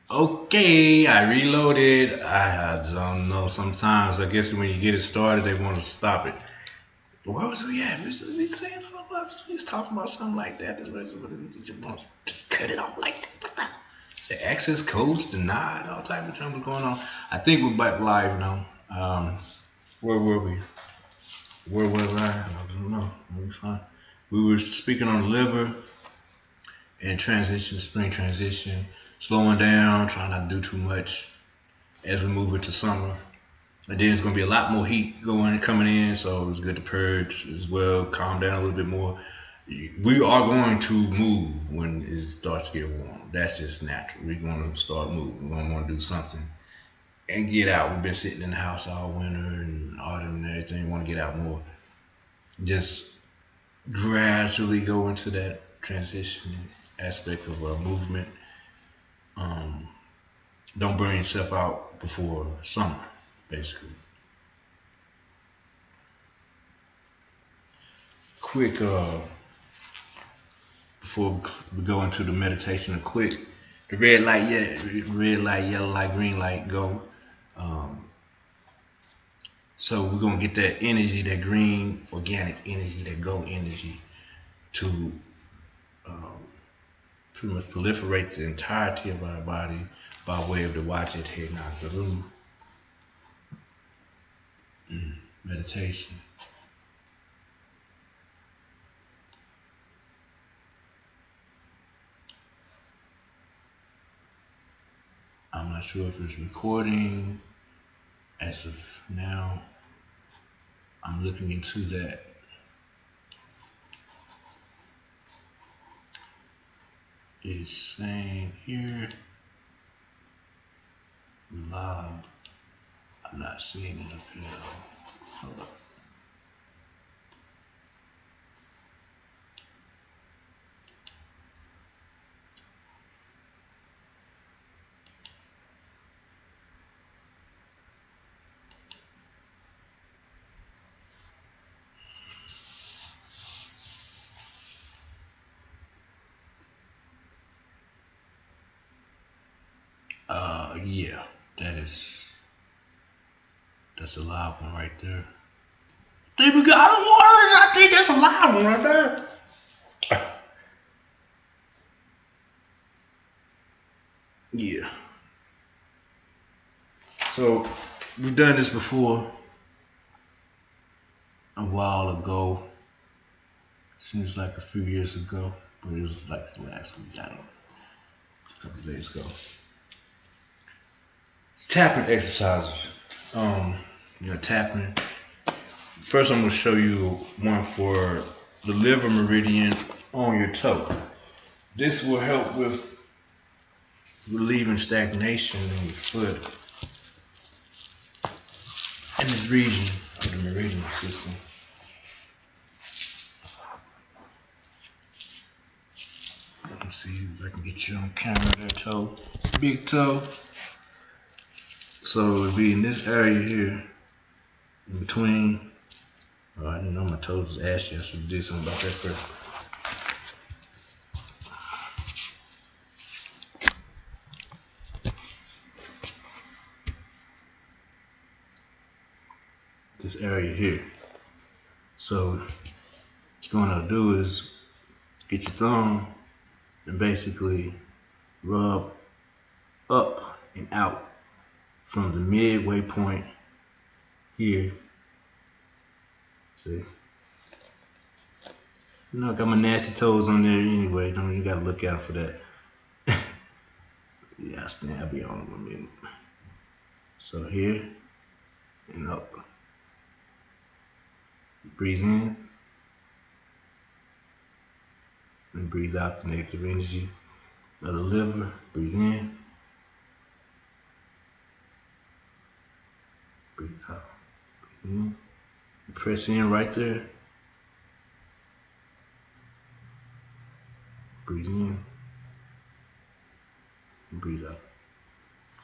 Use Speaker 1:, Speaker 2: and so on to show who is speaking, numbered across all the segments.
Speaker 1: Okay, I reloaded. I don't know. Sometimes I guess when you get it started, they want to stop it. Where was we at? We saying something else. We was talking about something like that. Just cut it off like that. What the? The access codes denied. All type of things going on. I think we're back live now. Where were we? Where was I? I don't know. We fine. We were speaking on the liver and transition, spring transition, slowing down, trying not to do too much as we move into summer. And then it's going to be a lot more heat coming in, so it's good to purge as well, calm down a little bit more. We are going to move when it starts to get warm. That's just natural. We're going to start moving. We're going to want to do something and get out. We've been sitting in the house all winter and autumn and everything. We want to get out more. Just gradually go into that transition aspect of movement. Um, don't burn yourself out before summer, basically. Quick, before we go into the meditation, a quick, the red light, yeah, red light, yellow light, green light, go. Um, so we're gonna get that energy, that green organic energy, that go energy, to um, pretty much proliferate the entirety of our body by way of the Wajit He Nagaru meditation. I'm not sure if it's recording as of now. I'm looking into that. It's saying here live. I'm not seeing it up here. Hold up. Yeah, that's a live one right there. Think we got words? I think that's a live one right there. Yeah. So we've done this before a while ago. Seems like a few years ago, but it was like last week, I don't know, a couple of days ago. It's tapping exercises. Tapping. First, I'm gonna show you one for the liver meridian on your toe. This will help with relieving stagnation in your foot in this region of the meridian system. Let me see if I can get you on camera there, toe. Big toe. So it'll be in this area here, in between. Oh, I didn't know my toes was ashy. I should do something about that first. This area here. So what you're gonna do is get your thumb and basically rub up and out from the midway point here. See? You know, I got my nasty toes on there anyway. Don't you gotta look out for that. Yeah, I'll be on in a minute. So here and up. Breathe in and breathe out the negative energy of the liver. Breathe in. Breathe out. Breathe in. Press in right there. Breathe in. And breathe out.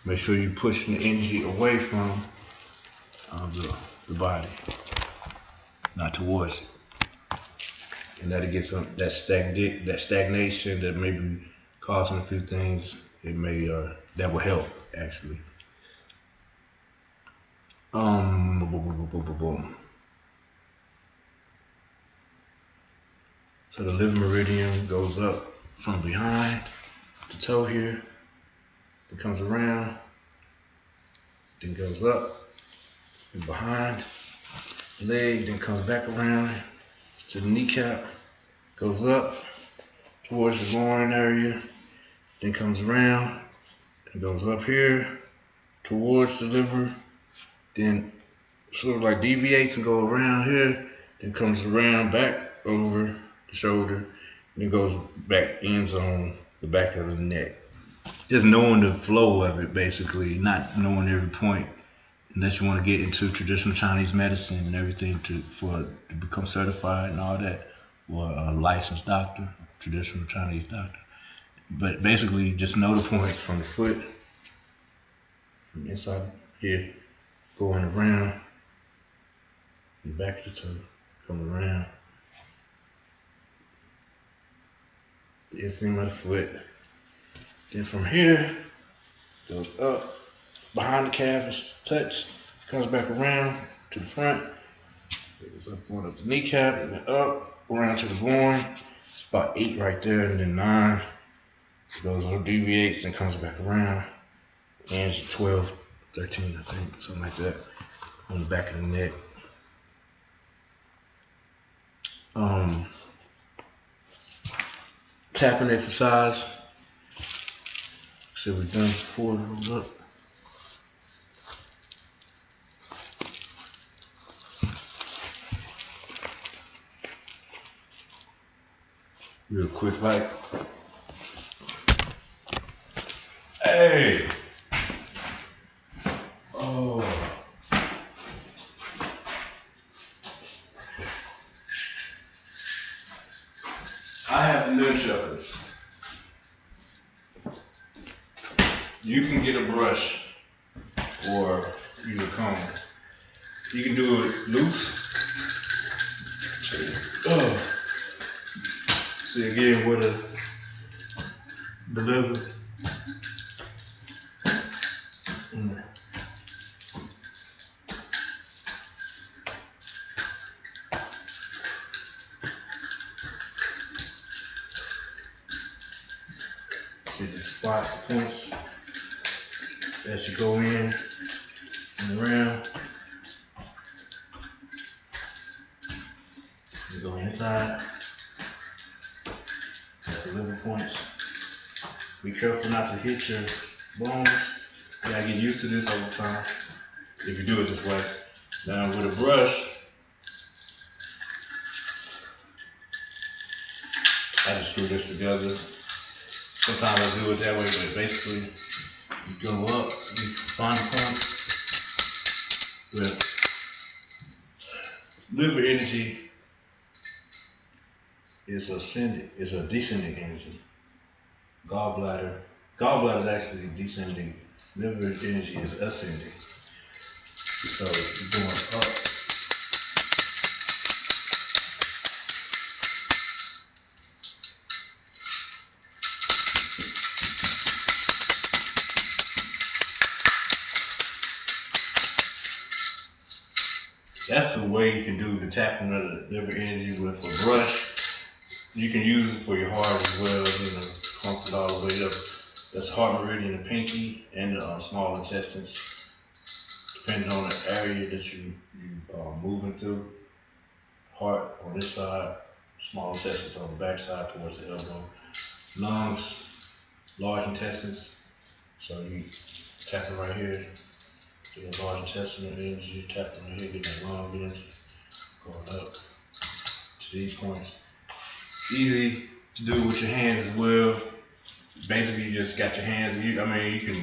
Speaker 1: Make sure you're pushing the energy away from the body, not towards it. And that'll get some that stagnation that may be causing a few things it may that will help actually. Boom. So the liver meridian goes up from behind the toe here, then comes around, then goes up and behind the leg, then comes back around to the kneecap, goes up towards the groin area, then comes around and goes up here towards the liver, then sort of like deviates and go around here, then comes around back over the shoulder, then goes back, ends on the back of the neck. Just knowing the flow of it, basically, not knowing every point, unless you want to get into traditional Chinese medicine and everything to become certified and all that, or a licensed doctor, traditional Chinese doctor. But basically, just know the points from the foot, from inside here, going around the back of the toe, coming around the inseam of the foot. Then from here, goes up behind the calf, is touched, comes back around to the front, goes up going up the kneecap, and then up around to the groin. It's about 8 right there, and then 9. It goes over, deviates, and comes back around. Ends at 12, 13, I think, something like that, on the back of the neck. Tapping exercise. So we've done before. Look. Real quick, like, hey, oh, I have nunchuckers. You can get a brush or use a comb. You can do it loose. See again with the liver. See the spot points as you go in and around. You go inside. That's the liver points. Be careful not to hit your bones. You gotta get used to this over time if you do it this way. Now with a brush, I just screw this together. Sometimes I do it that way, but basically you go up, you find the point with liver energy. It's ascending, it's a descending energy. Gallbladder is actually descending. Liver energy is ascending. So you're going up. That's the way you can do the tapping of the liver energy with a brush. You can use it for your heart as well, pump it all the way up. That's heart meridian, the pinky, and the small intestines, depending on the area that you moving through. Heart on this side, small intestines on the back side towards the elbow. Lungs, large intestines. So you tap it right here. Get a large intestinal energy, tap it right here, get that lung energy going up to these points. Easy to do with your hands as well. Basically, you just got your hands. You can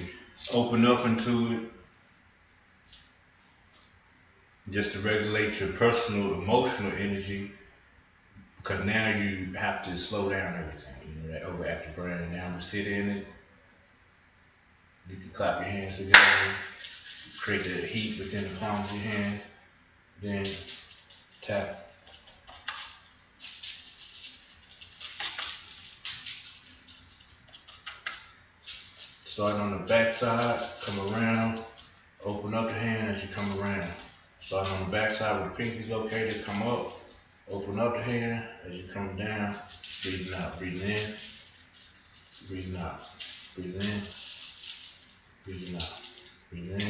Speaker 1: open up into it just to regulate your personal emotional energy, because now you have to slow down everything. You know, that overactive brain. Now I'm sit in it. You can clap your hands together, create the heat within the palms of your hands, then tap. Starting on the back side, come around, open up the hand as you come around. Starting on the back side where the pinky's located, come up, open up the hand as you come down, breathing out, breathing in, breathing out, breathing in, breathing out, breathing in,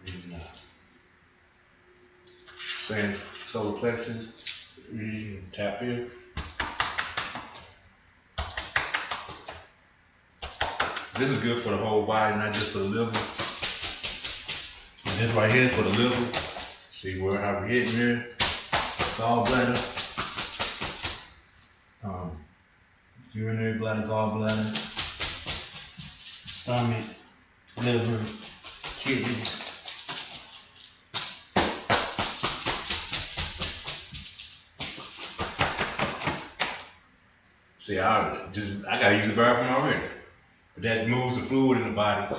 Speaker 1: breathing out. Same solar plexus, tap here. This is good for the whole body, not just for the liver. And this right here is for the liver. See where how we're hitting here. Gallbladder. Urinary bladder, gallbladder. Stomach, liver, kidneys. See, I gotta use the bathroom already. But that moves the fluid in the body.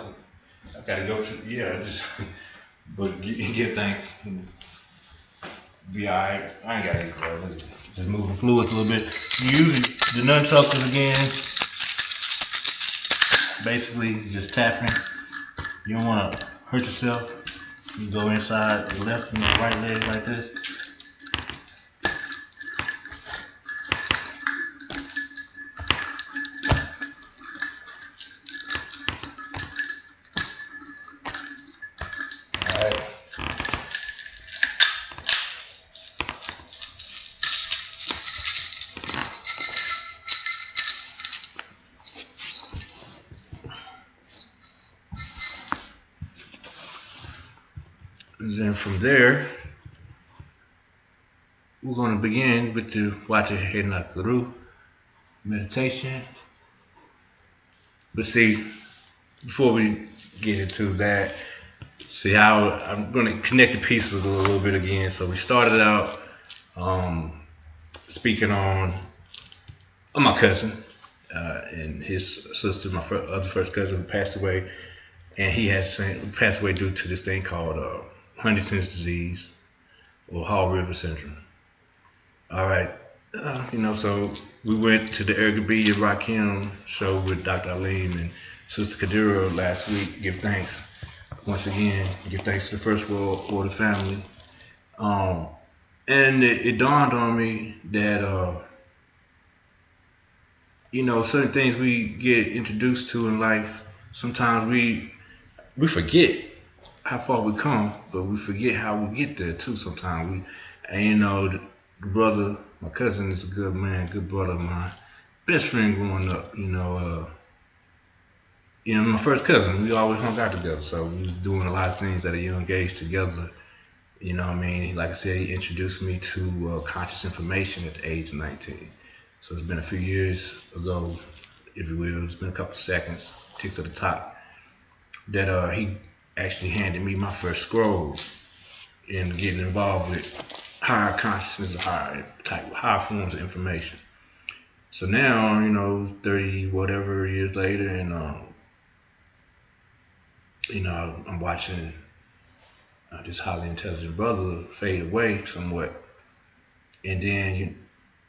Speaker 1: I gotta go to, but give thanks. Be alright. I ain't gotta eat that. Just move the fluids a little bit. Use the nunchuckers again. Basically, just tapping. You don't wanna hurt yourself. You go inside the left and the right leg like this. And then from there, we're going to begin with the Watcha Henakaru meditation. But see, before we get into that, see how I'm going to connect the pieces a little bit again. So we started out speaking on my cousin and his sister, my other first cousin, who passed away, and he has passed away due to this thing called Huntington's disease or Hall River syndrome. All right, so we went to the El-Bey Rakim show with Dr. Alim and Sister Kadira last week. Give thanks once again. Give thanks to the First World Order family. And it dawned on me that certain things we get introduced to in life, sometimes we forget how far we come, but we forget how we get there too sometimes. The brother, my cousin is a good man, good brother of mine, best friend growing up, my first cousin, we always hung out together, so we was doing a lot of things at a young age together, like I said, he introduced me to conscious information at the age of 19, so it's been a few years ago, if you will, it's been a couple of seconds, ticks at the top, that he actually handed me my first scroll in getting involved with higher consciousness, higher forms of information. So now, 30 whatever years later, and I'm watching this highly intelligent brother fade away somewhat, and then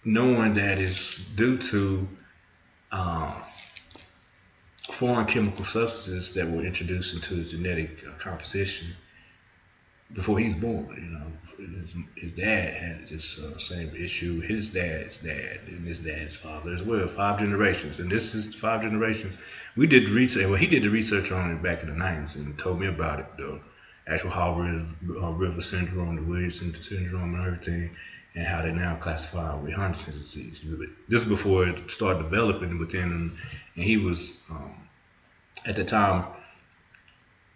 Speaker 1: knowing that it's due to foreign chemical substances that were introduced into his genetic composition before he was born. His dad had this same issue, his dad's dad, and his dad's father as well, 5 generations. And this is 5 generations. We did the research, well, he did the research on it back in the 90s and told me about it, the actual Hall River syndrome, the Williamson syndrome and everything, and how they now classify with Huntington's disease. This is before it started developing within him, and he was, at the time,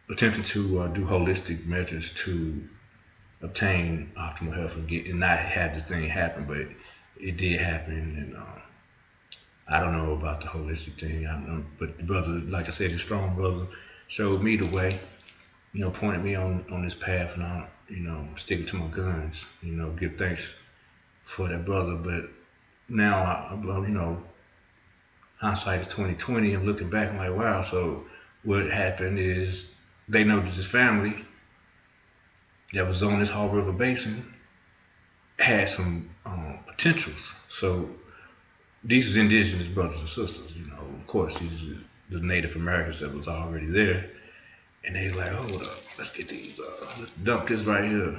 Speaker 1: attempting to do holistic measures to obtain optimal health and not have this thing happen, but it did happen, and I don't know about the holistic thing, but the brother, like I said, the strong brother, showed me the way, pointed me on this path, and I'm sticking to my guns, give thanks for that brother. But now, hindsight is 2020. I'm looking back, I'm like, wow. So what happened is they know that this family that was on this Hall River Basin had some potentials. So these is indigenous brothers and sisters, of course, these the Native Americans that was already there, and they like, hold up, let's get these, let's dump this right here,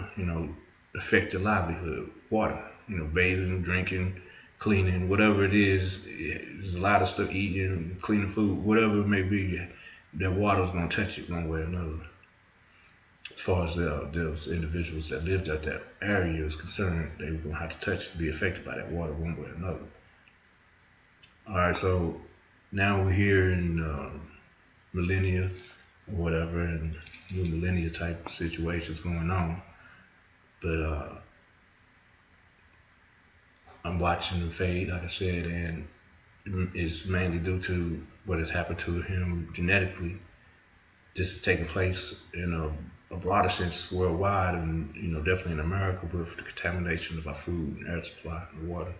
Speaker 1: affect your livelihood, water, bathing, drinking, cleaning, whatever it is. There's a lot of stuff, eating, cleaning food, whatever it may be, that water's gonna touch it one way or another. As far as those individuals that lived at that area is concerned, they were gonna have to touch it, be affected by that water one way or another. All right, so now we're here in millennia or whatever, and new millennia type situations going on. But I'm watching him fade, like I said, and it's mainly due to what has happened to him genetically. This is taking place in a broader sense worldwide, and definitely in America with the contamination of our food and air supply and water.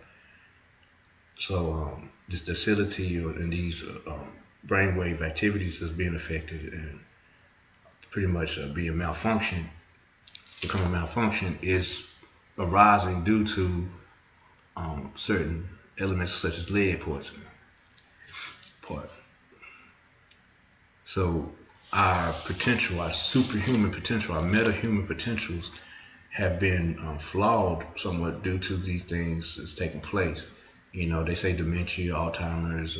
Speaker 1: So this docility and these brainwave activities is being affected, and pretty much becoming malfunction is arising due to certain elements such as lead poisoning. So our potential, our superhuman potential, our metahuman potentials have been flawed somewhat due to these things that's taking place. They say dementia, Alzheimer's,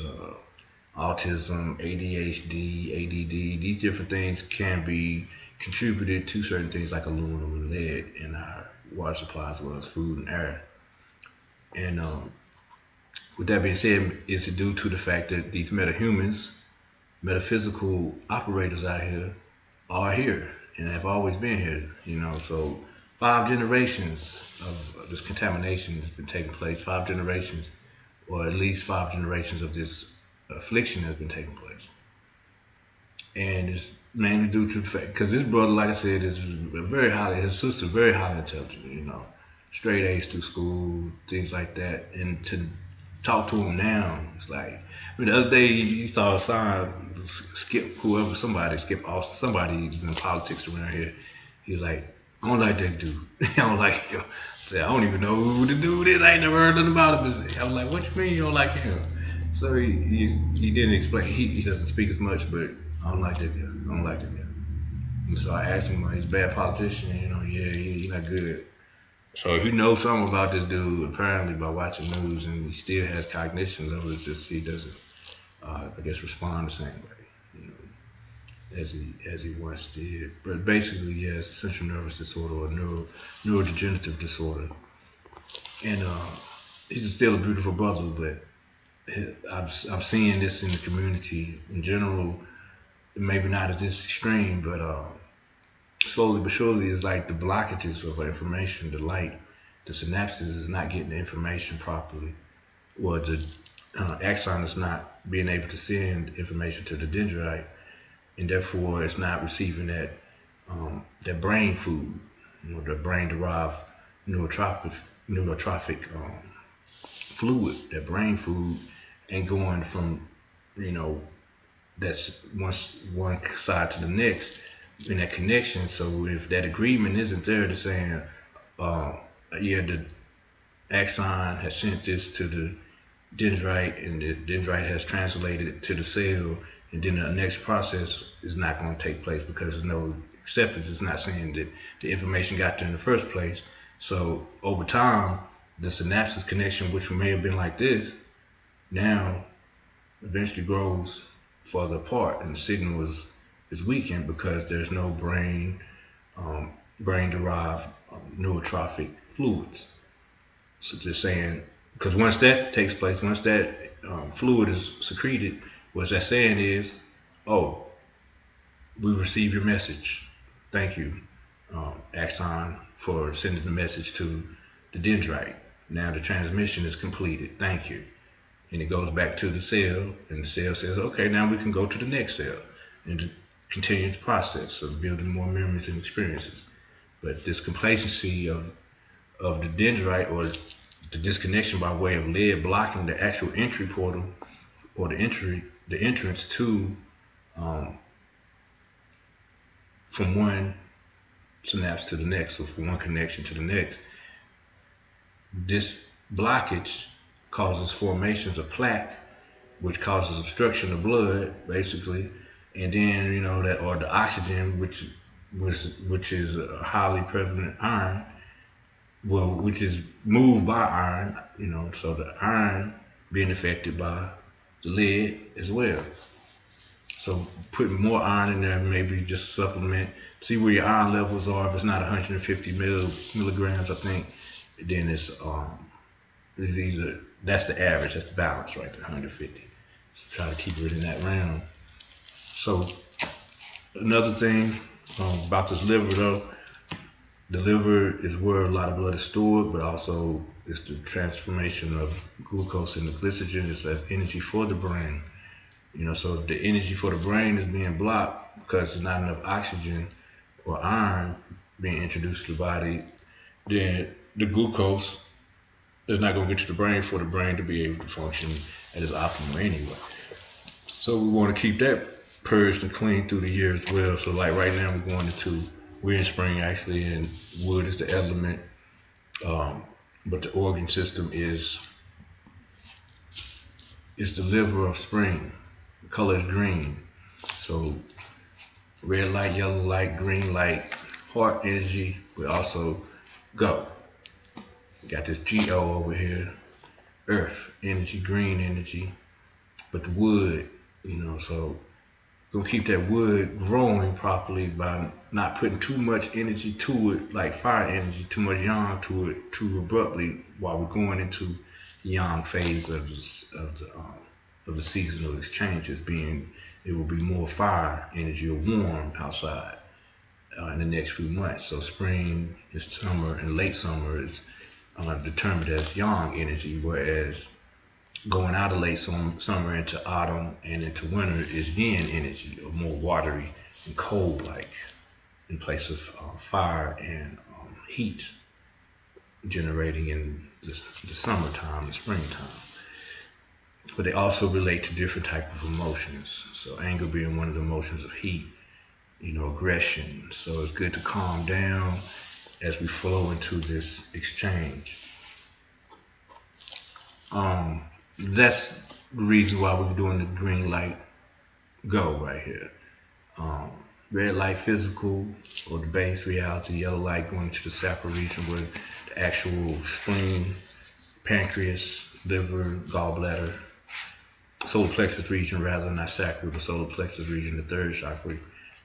Speaker 1: autism, ADHD, ADD, these different things can be contributed to certain things like aluminum and lead in our water supply as well as food and air. And with that being said, is it due to the fact that these metahumans, metaphysical operators out here are here and have always been here, so 5 generations of this contamination has been taking place, 5 generations, or at least 5 generations of this affliction has been taking place. And it's mainly due to the fact, because this brother, like I said, is his sister, very highly intelligent, straight A's through school, things like that. And to talk to him now, it's like, the other day you saw a sign, Skip Austin, somebody's in politics around here. He was like, I don't like that dude. I don't like him. I don't even know who the dude is. I ain't never heard nothing about him. I was like, what you mean you don't like him? So he didn't explain. He doesn't speak as much, but I don't like that guy. I don't like that guy. And so I asked him, he's a bad politician. He's not good. So if you know something about this dude, apparently by watching news, and he still has cognition levels, it's just he doesn't, I guess, respond the same way, as he once did. But basically, yeah, it's a central nervous disorder or neurodegenerative disorder. And he's still a beautiful brother, but I'm seeing this in the community in general, maybe not at this extreme, but slowly but surely it's like the blockages of information, the light, the synapses is not getting the information properly, or the axon is not being able to send information to the dendrite, and therefore it's not receiving that brain food, the brain derived neurotrophic fluid. That brain food ain't going from that's one side to the next in that connection. So if that agreement isn't there to saying, the axon has sent this to the dendrite, and the dendrite has translated it to the cell, and then the next process is not going to take place because there's no acceptance. It's not saying that the information got there in the first place. So over time, the synapses connection, which may have been like this, now eventually grows further apart, and the signal is weakened because there's no brain derived neurotrophic fluids. So they're saying, because once that takes place, once that fluid is secreted, what that's saying is, oh, we received your message. Thank you, axon, for sending the message to the dendrite. Now the transmission is completed. Thank you. And it goes back to the cell, and the cell says, okay, now we can go to the next cell, and continue the process of building more memories and experiences. But this complacency of the dendrite, or the disconnection by way of lead blocking the actual entry portal, or the entrance to from one synapse to the next, or from one connection to the next. This blockage causes formations of plaque which causes obstruction of blood, basically, and then that, or the oxygen, which is a highly prevalent iron, well, which is moved by iron, so the iron being affected by the lead as well. So putting more iron in there, maybe just supplement, see where your iron levels are. If it's not 150 milligrams, I think, then it's either, that's the average, that's the balance right there, 150. So try to keep it in that realm. So another thing about this liver though, the liver is where a lot of blood is stored, but also it's the transformation of glucose into glycogen. It's as energy for the brain. So the energy for the brain is being blocked because there's not enough oxygen or iron being introduced to the body. Then the glucose is not going to get to the brain for the brain to be able to function at its optimal anyway. So we want to keep that purged and clean through the year as well. So like right now we're in spring actually, and wood is the element, but the organ system is the liver of spring. The color is green. So red light, yellow light, green light, heart energy, but also go. Got this GO over here, earth energy, green energy, but the wood, so gonna keep that wood growing properly by not putting too much energy to it, like fire energy, too much yang to it too abruptly while we're going into the yang phase of the seasonal exchanges. Being it will be more fire energy or warm outside in the next few months. So spring is summer and late summer is determined as yang energy, whereas going out of late summer into autumn and into winter is yin energy, or more watery and cold-like, in place of fire and heat generating in the summertime, the springtime. But they also relate to different types of emotions. So anger being one of the emotions of heat, aggression. So it's good to calm down as we flow into this exchange. That's the reason why we're doing the green light go right here. Red light physical, or the base reality. Yellow light going to the sacral region, where the actual spleen, pancreas, liver, gallbladder, solar plexus region, rather than not sacral, but solar plexus region, the third chakra.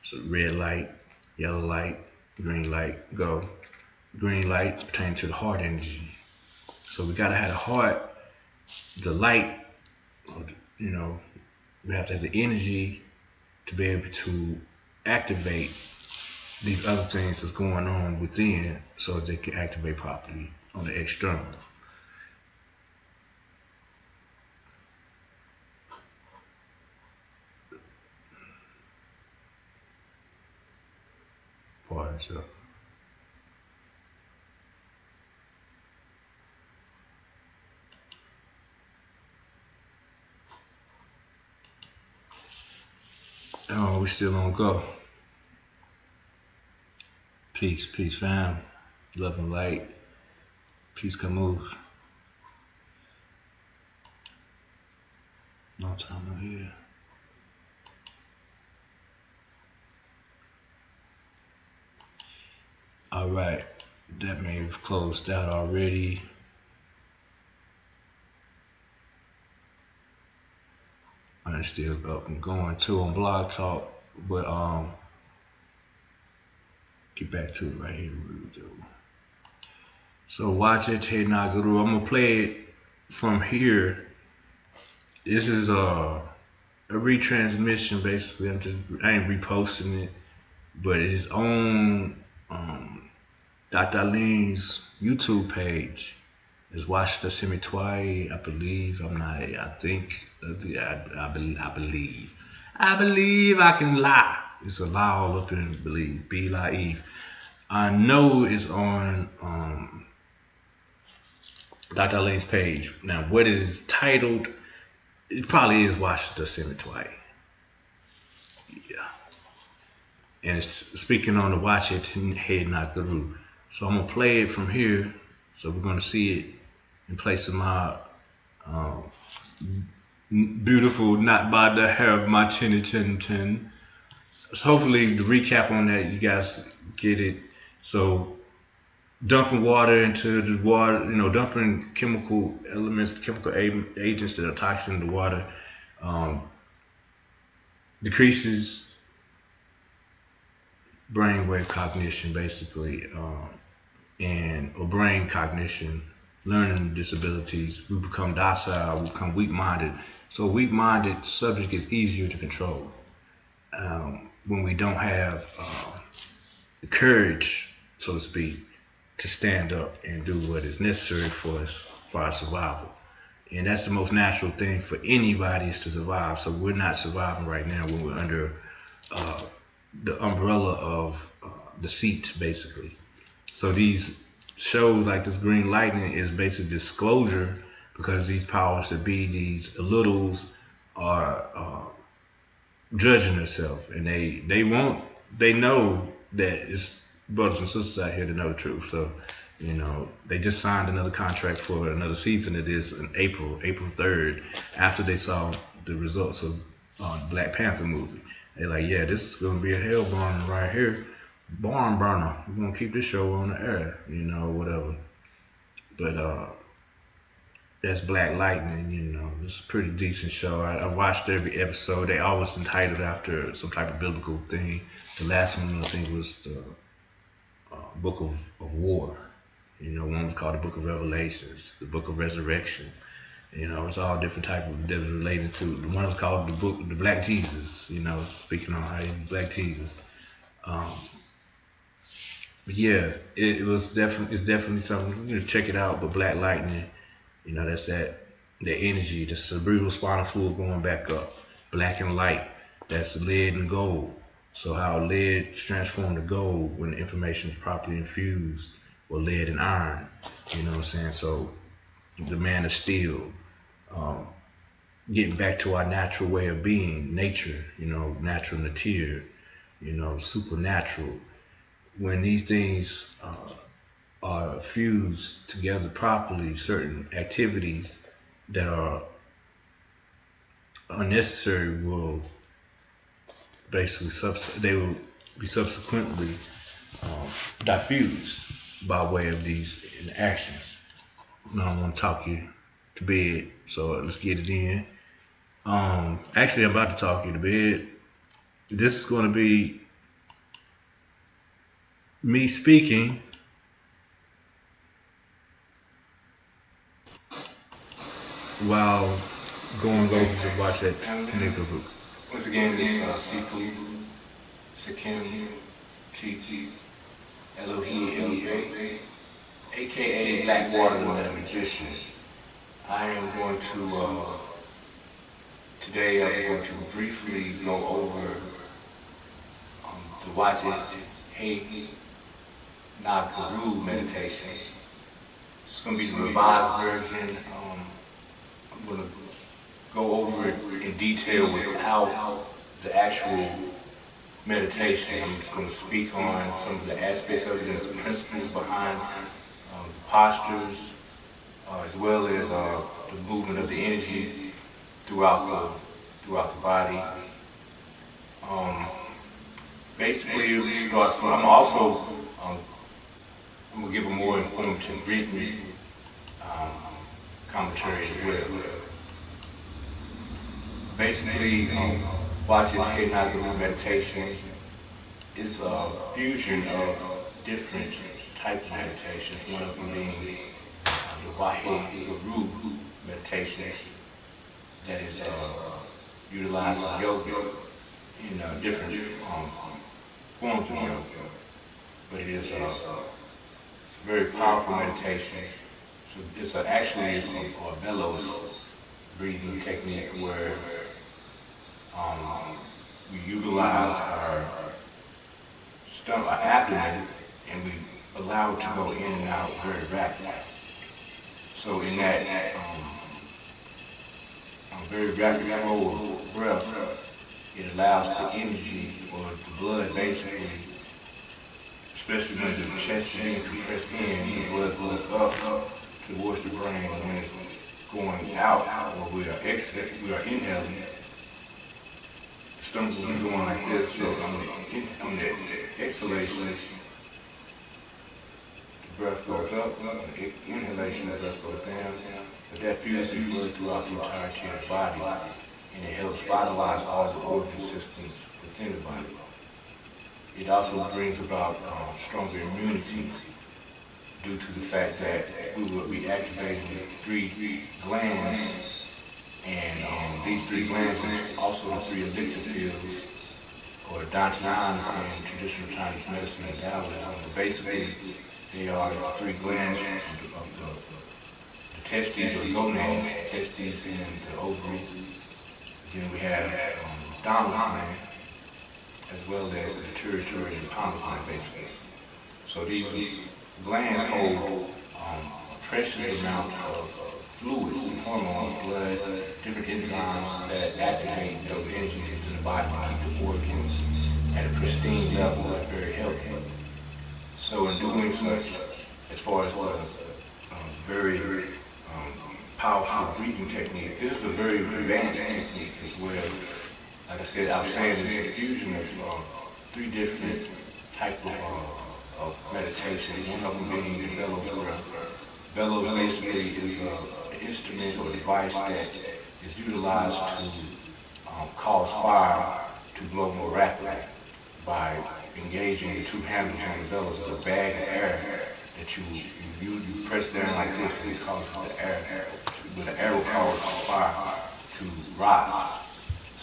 Speaker 1: So red light, yellow light, green light go. Green light pertains to the heart energy. So we gotta have the heart, the light, we have to have the energy to be able to activate these other things that's going on within, so they can activate properly on the external. Pause up. Oh, we still on go. Peace, fam. Love and light. Peace can move. No time no here. All right, that may have closed out already. I'm still up and going too on Blog Talk, but get back to it right here. So watch it, Hey Nagaru. I'm gonna play it from here. This is a retransmission basically. I ain't reposting it, but it is on Dr. Lean's YouTube page. Is Watch the Cemetery, I believe. I believe I can lie. It's a lie all up in believe. Be naive. I know it's on Dr. Lean's page. Now, what it is titled, it probably is Watch the Cemetery. Yeah. And it's speaking on the Watch It Head Nagaru. So I'm going to play it from here. So we're going to see it in place of my Beautiful, not by the hair of my chinny chin chin. So hopefully, the recap on that, you guys get it. So dumping water into the water, dumping chemical elements, chemical agents that are toxic in the water, um, decreases brainwave cognition, basically, and or brain cognition, learning disabilities. We become docile, we become weak-minded. So a weak-minded subject is easier to control when we don't have the courage, so to speak, to stand up and do what is necessary for us for our survival. And that's the most natural thing for anybody is to survive. So we're not surviving right now when we're under uh, the umbrella of the seat, basically. So these shows like this Green Lightning is basically disclosure because these powers that be, these littles, are judging themselves, and they know that it's brothers and sisters out here to know the truth. So they just signed another contract for another season. It is in April 3rd, after they saw the results of the Black Panther movie. They're like, yeah, this is gonna be a hell burner right here, barn burner. We're gonna keep this show on the air, whatever. But that's Black Lightning. It's a pretty decent show. I watched every episode. They always entitled after some type of biblical thing. The last one I think was the Book of War. One was called the Book of Revelations, the Book of Resurrection. It's all different type of that related to. The one was called the Black Jesus. Speaking on how Black Jesus. Um, but yeah, it's definitely something. Check it out. But Black Lightning, that's that energy, the cerebral spinal fluid going back up. Black and light, that's lead and gold. So how lead is transformed to gold when the information is properly infused, or lead and iron. You know what I'm saying? So the man of steel, um, getting back to our natural way of being, nature, natural nature, supernatural. When these things are fused together properly, certain activities that are unnecessary will basically they will be subsequently diffused by way of these actions. I don't want to talk you to bed, so let's get it in. Actually, I'm about to talk you to bed. This is going to be me speaking while going over to watch that nigga.
Speaker 2: Once again, this Seafood, Sakim, TIPZ, Elohee, El-Bey, aka Black Water, the Meta Magician. I am going to, today I'm going to briefly go over the Watch It, Hey, Nagaru meditation. It's going to be the revised version. I'm going to go over it in detail without the actual meditation. I'm just going to speak on some of the aspects of it and the principles behind the postures, as well as the movement of the energy throughout the body. Basically, it starts from. I'm going to give a more informative written commentary as well. Basically, Watch It, Hey, Nagaru meditation is a fusion of different types of meditations. One of them being the Wahe-Guru meditation that is utilized in yoga in different forms of yoga. But it is it's a very powerful meditation. So it's actually a bellows breathing technique where we utilize our stomach, our abdomen, and we allow it to go in and out very rapidly. So in that very rapid flow of breath, it allows the energy or the blood basically, especially when the chest is being compressed in, the blood goes up towards the brain. And when it's going out, or we are exiting, we are inhaling, the stomach will be going like this. So on the exhalation, the breath goes up, on the inhalation, the breath goes down. But that fuses blood throughout the entirety of the body, and it helps vitalize all the organ systems within the body. It also brings about stronger immunity due to the fact that we will be activating 3 glands, and these 3 glands are also the 3 elixir fields, or dantians in traditional Chinese medicine and Taoism. Basically, they are the 3 glands of the testes or gonads, the testes and the ovaries. Then we have the thymus gland, as well as the pituitary and pineal gland, basically. So these glands hold a precious amount of fluids and hormones, blood, different enzymes that activate those energies into the body to keep the organs at a pristine level and very healthy. So in doing such, as far as the very powerful breathing technique, this is a very advanced technique as well. Like I said, I was saying it's a fusion of 3 different types of meditation. One of them being the bellows breath. Bellows basically is an instrument or device that is utilized to cause fire to blow more rapidly by engaging the 2 handles on the bellows. It's a bag of air that you press down like this, and it causes the air, but the air will cause the fire to rise.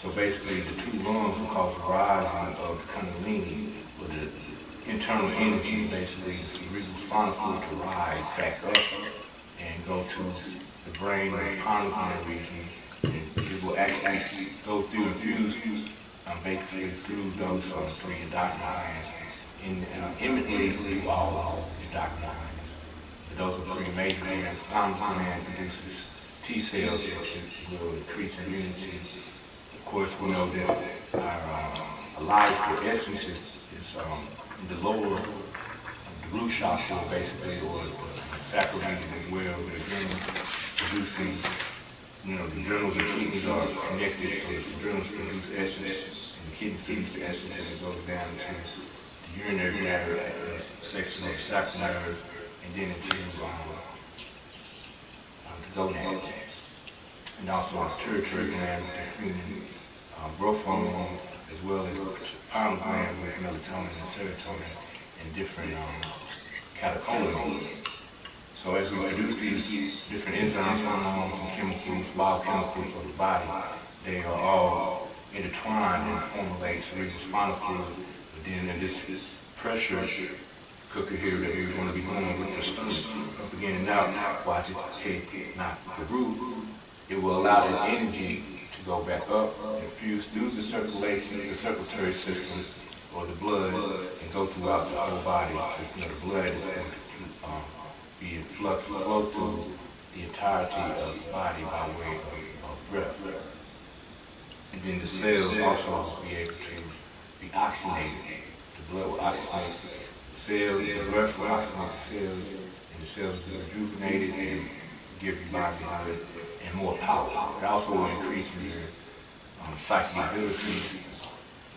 Speaker 2: So basically, the 2 lungs will cause the rising of the kundalini, or the internal energy, basically the cerebral spinal fluid, to rise back up and go to the brain or the pineal gland region. And it will actually go through and fuse basically through those 3 endocrine glands, and imminently through all endocrine glands. But those are 3 major glands. The thymus gland produces T cells, which will increase immunity. Of course, we know that our life or essence is the lower, the root chakra, basically, or the sacral region as well, with adrenal producing, the adrenals and kidneys are connected, so the adrenals produce essence, and the kidneys produce the essence, and it goes down to the urinary bladder, section of the sacral nerves, and then into the gonads. And also the pituitary gland with the human growth hormones, as well as the pineal gland with melatonin and serotonin and different catecholamines. So as we produce these different enzymes, hormones, and chemicals, biochemicals of the body, they are all intertwined and formulate cerebral spinal fluid. But then in this pressure cooker here that we're going to be going with the stomach, up again and out, watch it hit, not the root. It will allow that energy to go back up and fuse through the circulation, the circulatory system, or the blood, and go throughout the whole body. The blood is going to be in flux, flow through the entirety of the body by way of breath. And then the cells also will be able to be oxygenated. The blood will oxygenate the cells, the breath will oxygenate the cells, and the cells will be rejuvenated and give you livelihood and more power. It also will increase your psychic ability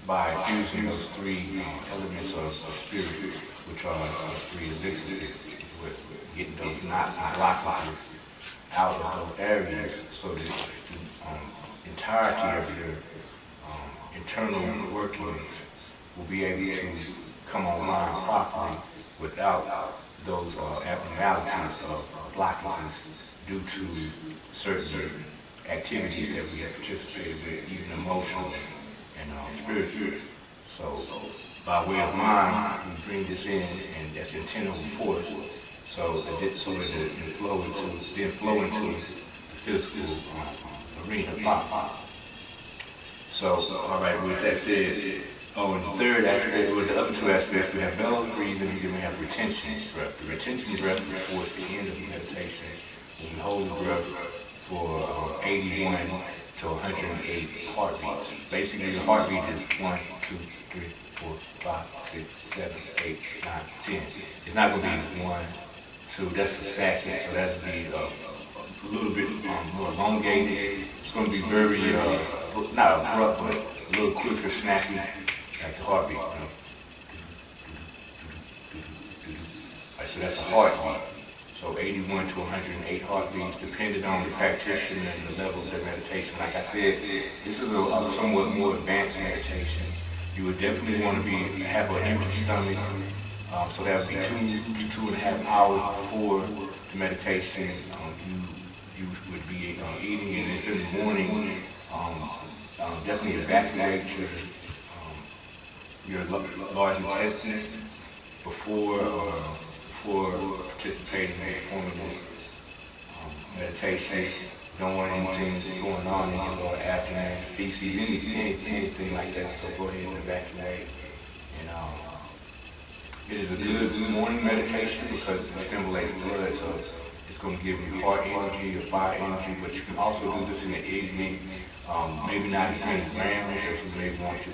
Speaker 2: by fusing those 3 elements of spirit, which are those 3 elixirs, with getting those knots and blockages out of those areas, so that the entirety of your internal workings will be able to come online properly without those abnormalities of blockages due to certain activities that we have participated with, even emotional and spiritual. So by way of mind, we bring this in, and that's internal force. So it flow into the physical arena proper. So, all right, with that said, and the third aspect, or the other 2 aspects, we have bellows breathing, and then we have retention breath. The retention breath is towards the end of the meditation, when we hold the breath for 81 to 108 heartbeats. Basically, the heartbeat is 1, 2, 3, 4, 5, 6, 7, 8, 9, 10. It's not going to be 1, 2, that's a second, so that would be a little bit more elongated. It's going to be very, not abrupt, but a little quicker, snappy, like the heartbeat. Alright, so that's a heartbeat. So 81 to 108 heartbeats, depending on the practitioner and the level of their meditation. Like I said, this is a somewhat more advanced meditation. You would definitely want to have an empty stomach. So that would be 2 to 2.5 hours before the meditation. You would be eating, and if in the morning, definitely evacuate your large intestines before participating in performing this meditation. Don't want anything going on in your lower abdomen, feces, anything like that. So go ahead and evacuate. And it is a good morning meditation because it stimulates blood, so it's going to give you heart energy or fire energy. But you can also do this in the evening. Maybe not as many grams as you may want to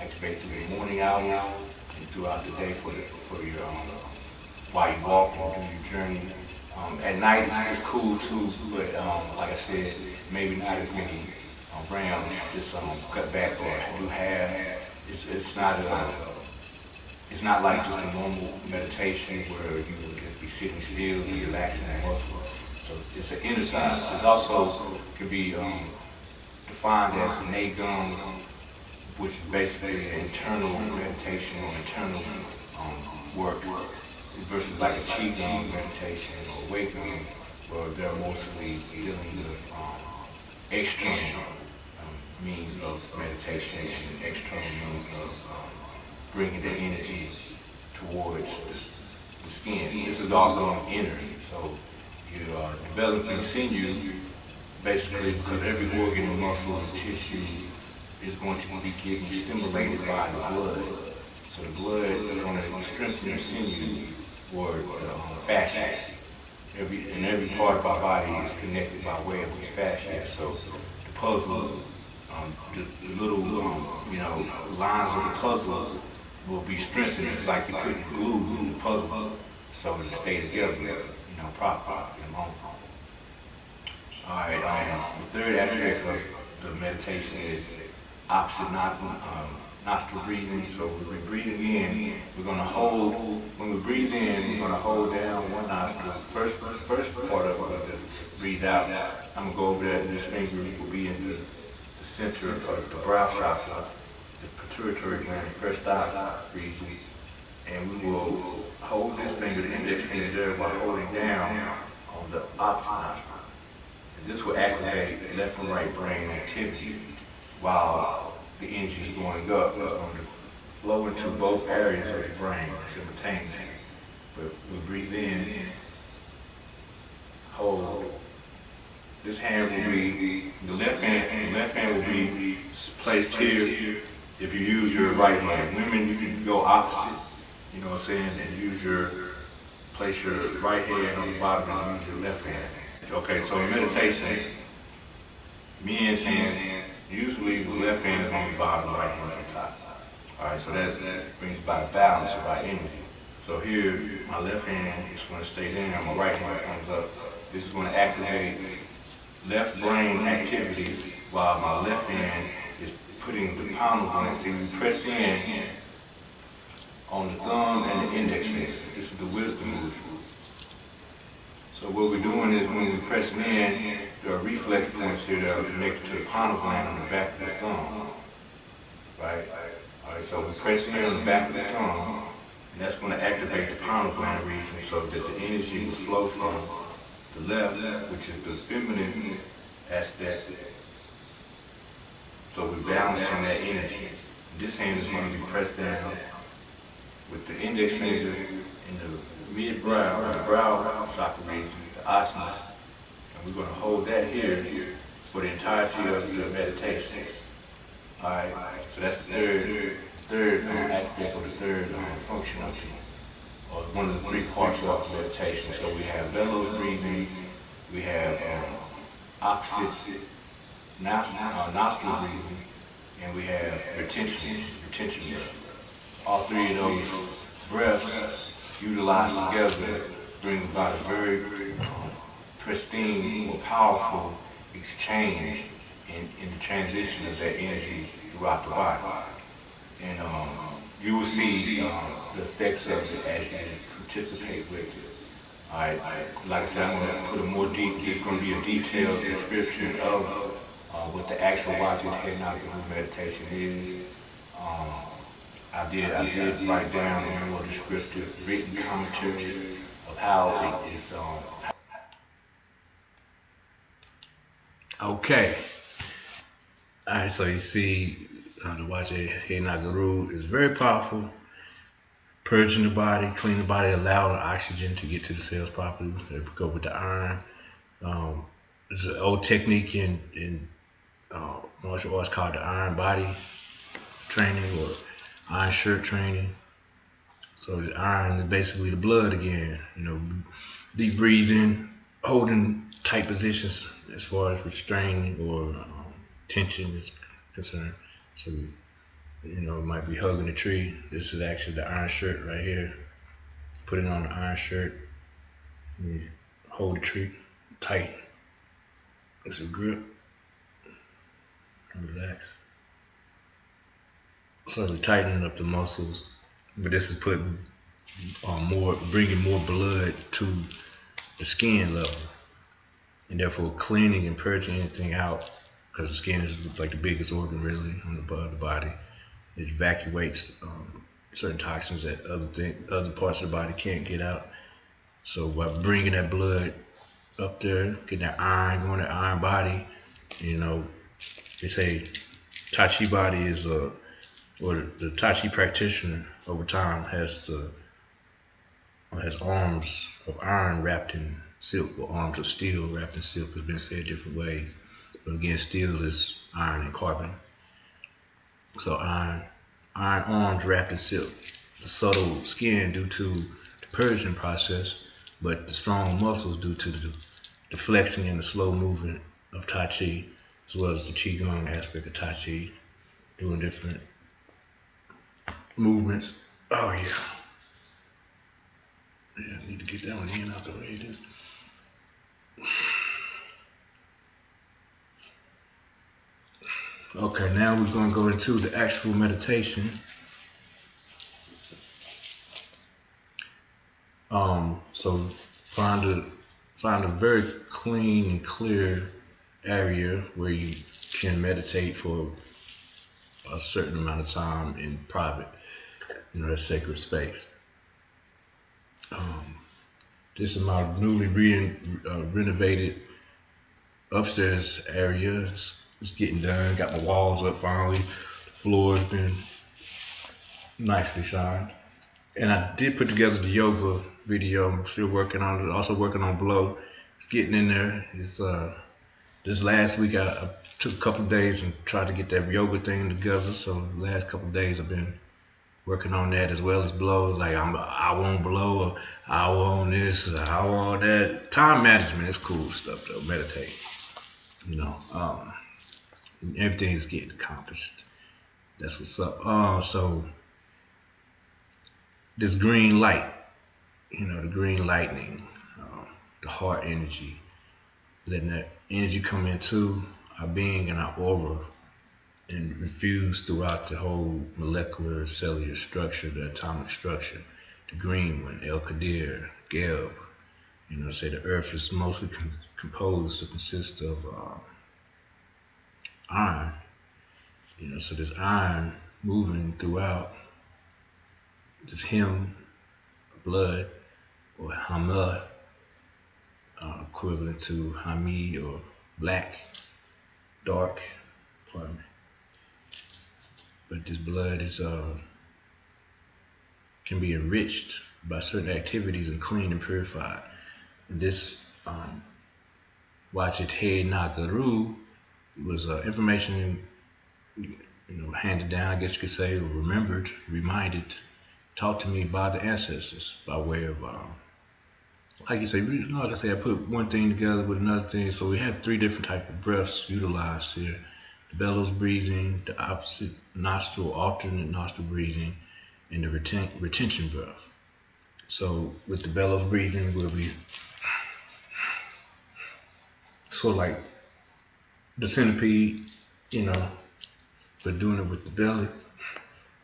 Speaker 2: activate through the morning hours and throughout the day for your while you walk and do your journey. At night it's cool too, but like I said, maybe not as many grams. Just cut back or do half. It's not like just a normal meditation where you will just be sitting still and relaxing the muscles. So it's an exercise. It also can be defined as a Nagum, which is basically an internal meditation or internal work, versus like a Qigong meditation or Wigong, where they're mostly dealing with external means of meditation and external means of bringing the energy towards the skin. This is all going inner, so you are developing sinew basically because every organ and muscle and tissue is going to be getting stimulated by the blood. So the blood is going to strengthen your sinew or fascia. Every part of our body is connected by way of this fascia. So the puzzle, the little lines of the puzzle will be strengthened. It's like you put glue in the puzzle so it'll stay together, properly. Alright, the third aspect of the meditation is opposite nostril breathing. So when we're breathing in, we're going to hold, when we breathe in, we're going to hold down one nostril. First part of it, we'll just breathe out. I'm going to go over there, and this finger will be in the center of the brow chakra, the pituitary gland, first eye region. And we will hold this finger, the index finger there, while holding down on the opposite nostril. And this will activate left and right brain activity while the energy is going up. It's going to flow into both areas of the brain simultaneously. But we breathe in, hold. This hand will be, the left hand will be placed here if you use your right hand. Women, you can go opposite, and place your right hand on the bottom and use your left hand. Okay, so in meditation, men's hands, usually the left hand is on the bottom, right hand is on top. Alright, so that brings about a balance, about energy. So here, my left hand is going to stay down, my right hand comes up. This is going to activate left brain activity while my left hand is putting the palm on it. See, we press in on the thumb and the index finger. This is the wisdom mudra. So what we're doing is when we're pressing in, there are reflex points here that are connected to the pineal gland on the back of the thumb. Right? Alright, so we're pressing in on the back of the thumb, and that's going to activate the pineal gland region so that the energy will flow from the left, which is the feminine aspect. So we're balancing that energy. This hand is going to be pressed down with the index finger in the mid-brow, the brow chakra region, the asana. And we're going to hold that here for the entirety of the meditation. Alright, so that's the third aspect, or the third function of it, or one of the three parts of meditation. So we have bellows breathing, we have opposite nostril breathing, and we have retention breath. All three of those breaths utilized together bring about a very pristine, more powerful exchange in the transition of that energy throughout the body. And you will see the effects of it as you participate with it. Alright, like I said, I'm going to put a more deep, it's going to be a detailed description of what the actual Wajid Head Knocking meditation is. I did write down a more descriptive written commentary of how it is.
Speaker 1: Okay. Alright, so you see the Wajid Head Knocking is very powerful. Purging the body, cleaning the body, allowing oxygen to get to the cells properly. They go with the iron. There's an old technique in martial arts called the iron body training or iron shirt training. So the iron is basically the blood again. Deep breathing, holding tight positions as far as restraining or tension is concerned. So it might be hugging a tree. This is actually the iron shirt right here. Put it on the iron shirt. And you hold the tree tight. It's a grip. And relax. So we're tightening up the muscles. But this is putting bringing more blood to the skin level. And therefore cleaning and purging anything out. Because the skin is like the biggest organ really on the body. It evacuates certain toxins that other parts of the body can't get out. So by bringing that blood up there, getting that iron going, that iron body, they say Tai Chi body is or the Tai Chi practitioner over time has arms of iron wrapped in silk or arms of steel wrapped in silk. It's been said different ways, but again, steel is iron and carbon. So iron arms wrapped in silk. The subtle skin due to the purging process, but the strong muscles due to the flexing and the slow movement of Tai Chi, as well as the Qigong aspect of Tai Chi, doing different movements. Oh yeah. Yeah, I need to get that one in out the way. Okay, now we're going to go into the actual meditation. So find a very clean and clear area where you can meditate for a certain amount of time in private, that sacred space. This is my newly renovated upstairs area. It's getting done. Got my walls up finally. The floor's been nicely shined. And I did put together the yoga video. I'm still working on it. Also working on Blow. It's getting in there. It's this last week I took a couple of days and tried to get that yoga thing together. So the last couple of days I've been working on that as well as Blow. Like I want Blow, or I want this, or I want that. Time management is cool stuff though. Meditate. Everything's getting accomplished. That's what's up. So this green light, the green lightning, the heart energy, letting that energy come into our being and our aura and infuse throughout the whole molecular cellular structure, the atomic structure. The green one, El-Qadir, Geb. Say the earth is mostly consists of iron. So there's iron moving throughout this hymn, blood, or Hamah, equivalent to Hamid or black, dark, pardon me. But this blood is can be enriched by certain activities and cleaned and purified. And this Wajid Head Nagaru was information handed down, I guess you could say, or remembered, reminded, taught to me by the ancestors by way of like you say, like I say, I put one thing together with another thing. So we have 3 different types of breaths utilized here. The bellows breathing, the opposite nostril, alternate nostril breathing, and the retention breath. So with the bellows breathing, we'll be sort of like the centipede, you know, but doing it with the belly.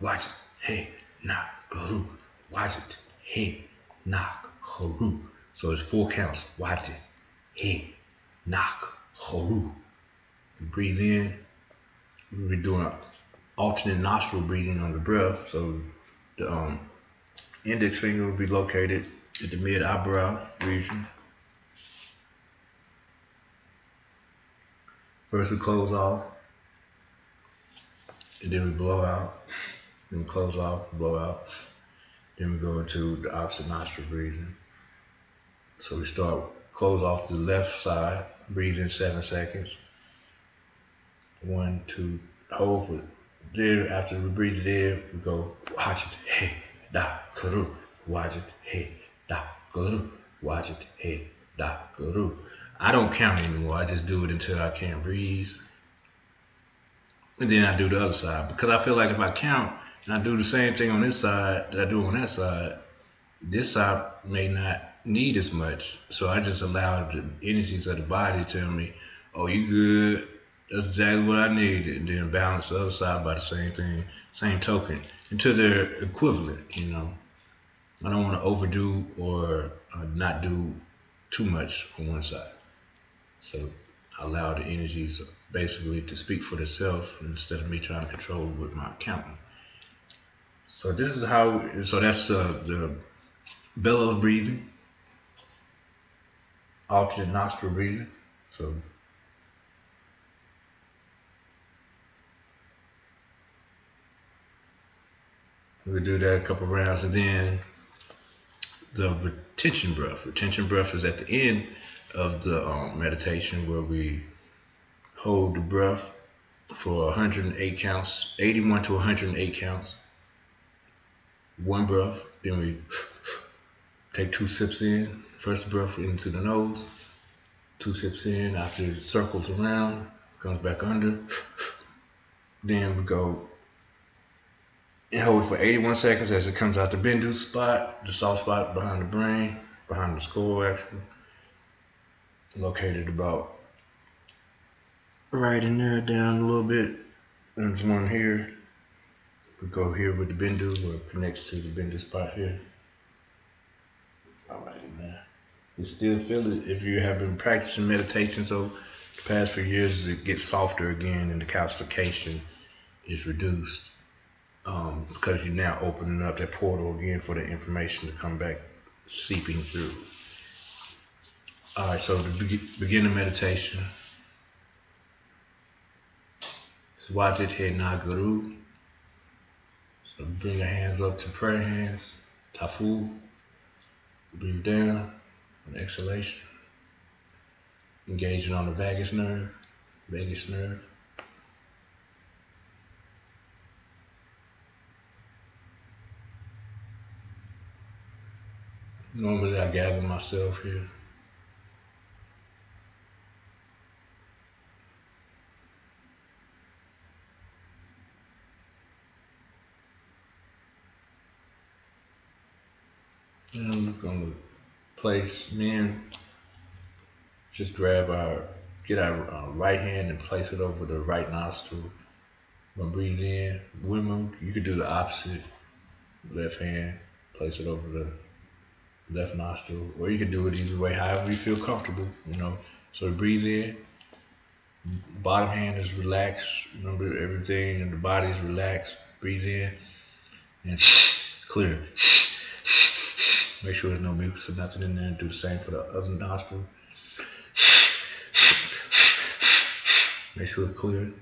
Speaker 1: Watch it, hey, knock, haru. Watch it, hey, knock, haru. So it's 4 counts. Watch it, hey, knock, haru. Breathe in. We're doing alternate nostril breathing on the breath. So the index finger will be located at the mid eyebrow region. First we close off, and then we blow out. Then we close off, blow out. Then we go into the opposite nostril breathing. So we start, close off the left side, breathe in 7 seconds. 1, 2, hold for there. After we breathe it in, we go, watch it, hey, da, kuru. Watch it, hey, da, kuru. Watch it, hey, da, kuru. I don't count anymore. I just do it until I can't breathe. And then I do the other side. Because I feel like if I count and I do the same thing on this side that I do on that side, this side may not need as much. So I just allow the energies of the body to tell me, oh, you good. That's exactly what I need. And then balance the other side by the same thing, same token, until they're equivalent, you know. I don't want to overdo or not do too much on one side. So I allow the energies basically to speak for themselves instead of me trying to control with my counting. So this is how, so that's the bellows breathing, alternate nostril breathing. So we'll do that a couple rounds, and then the retention breath. Retention breath is at the end of the meditation, where we hold the breath for 108 counts, 81 to 108 counts. One breath, then we take 2 sips in. First breath into the nose, 2 sips in. After it circles around, comes back under. Then we go and hold for 81 seconds as it comes out the bindu spot, the soft spot behind the brain, behind the skull actually. Located about right in there, down a little bit. There's one here. We go here with the bindu, where it connects to the bindu spot here. All right in there. You still feel it if you have been practicing meditation. So the past few years, it gets softer again, and the calcification is reduced. Because you're now opening up that portal again for the information to come back seeping through. Alright, so to begin the meditation, Swajit He Nagaru. So bring your hands up to prayer hands, Tafu. Breathe down on exhalation. Engaging on the vagus nerve, Normally I gather myself here. And I'm going to place, just get our right hand and place it over the right nostril. I'm going to breathe in. Women, you could do the opposite. Left hand, place it over the left nostril, or you can do it either way, however you feel comfortable, you know. So breathe in, bottom hand is relaxed, remember everything in the body is relaxed. Breathe in and clear. Make sure there's no mucus or nothing in there. Do the same for the other nostril. Make sure it's clear.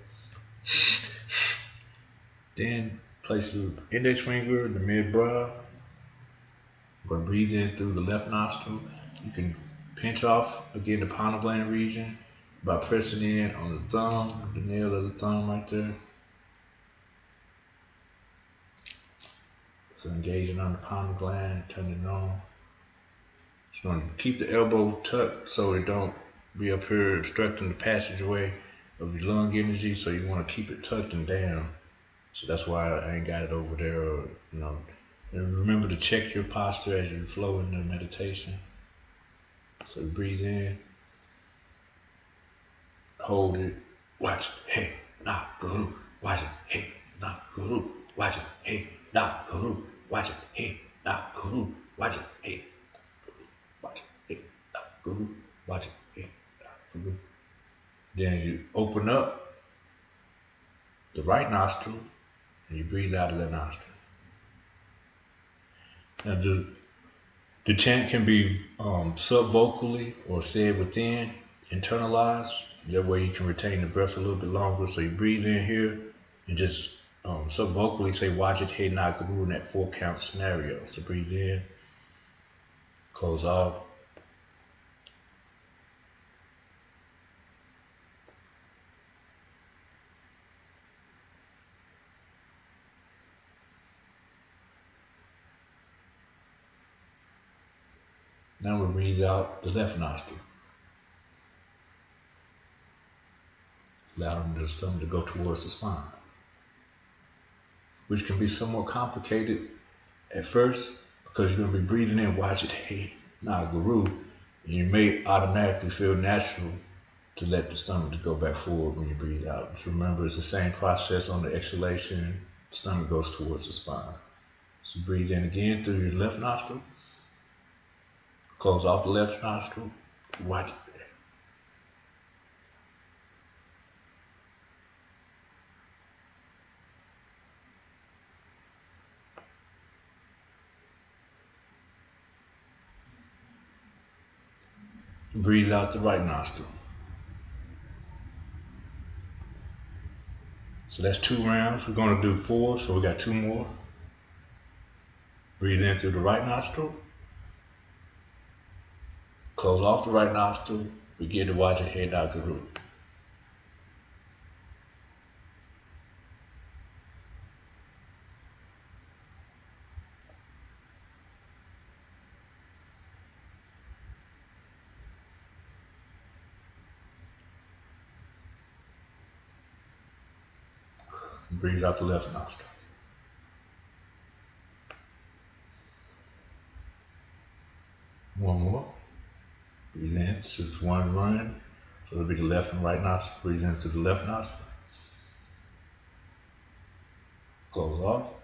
Speaker 1: Then place the index finger in the mid-brow. But breathe in through the left nostril. You can pinch off again the pineal gland region by pressing in on the thumb, the nail of the thumb right there. So engaging on the pineal gland, turning it on. You want to keep the elbow tucked so it don't be up here obstructing the passageway of your lung energy. So you want to keep it tucked and down. So that's why I ain't got it over there, or, you know. And remember to check your posture as you flow into meditation. So breathe in. hold it, watch it, hey, nah, guru, watch it, hey, nah, guru, watch it, hey, nah, guru, watch it, hey, nah, guru, watch it, hey, guru, watch it, hey, nah, guru, watch it, hey, nah, guru. Then you open up the right nostril and you breathe out of that nostril. Now the chant can be sub-vocally or said within, internalized. That way you can retain the breath a little bit longer. So you breathe in here and just sub-vocally say Wajid Hey Nagaru in that 4-count scenario. So breathe in, close off. Now we breathe out the left nostril. Allowing the stomach to go towards the spine, which can be somewhat complicated at first because you're going to be breathing in Wajid Hey Nagaru, and you may automatically feel natural to let the stomach to go back forward when you breathe out. Just remember, it's the same process on the exhalation. The stomach goes towards the spine. So breathe in again through your left nostril. Close off the left nostril. Watch it. Breathe out the right nostril. So that's 2 rounds. We're going to do 4, so we got 2 more. Breathe in through the right nostril. Close off the right nostril. Begin to watch your head out the root. Breathe out the left nostril. One more. Breathe in. This is 1 run. So it'll be the left and right nostril. Breathe in through the left nostril. Close off.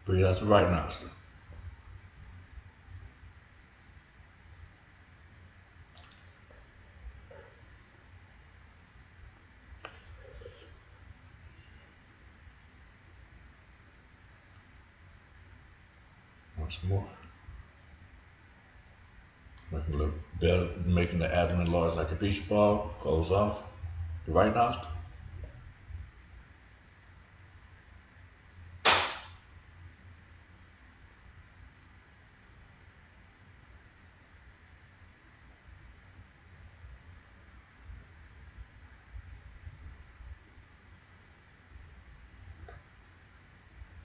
Speaker 1: Breathe out the right nostril. Once more. Making a little better, making the abdomen large like a beach ball. Close off. The right nostril.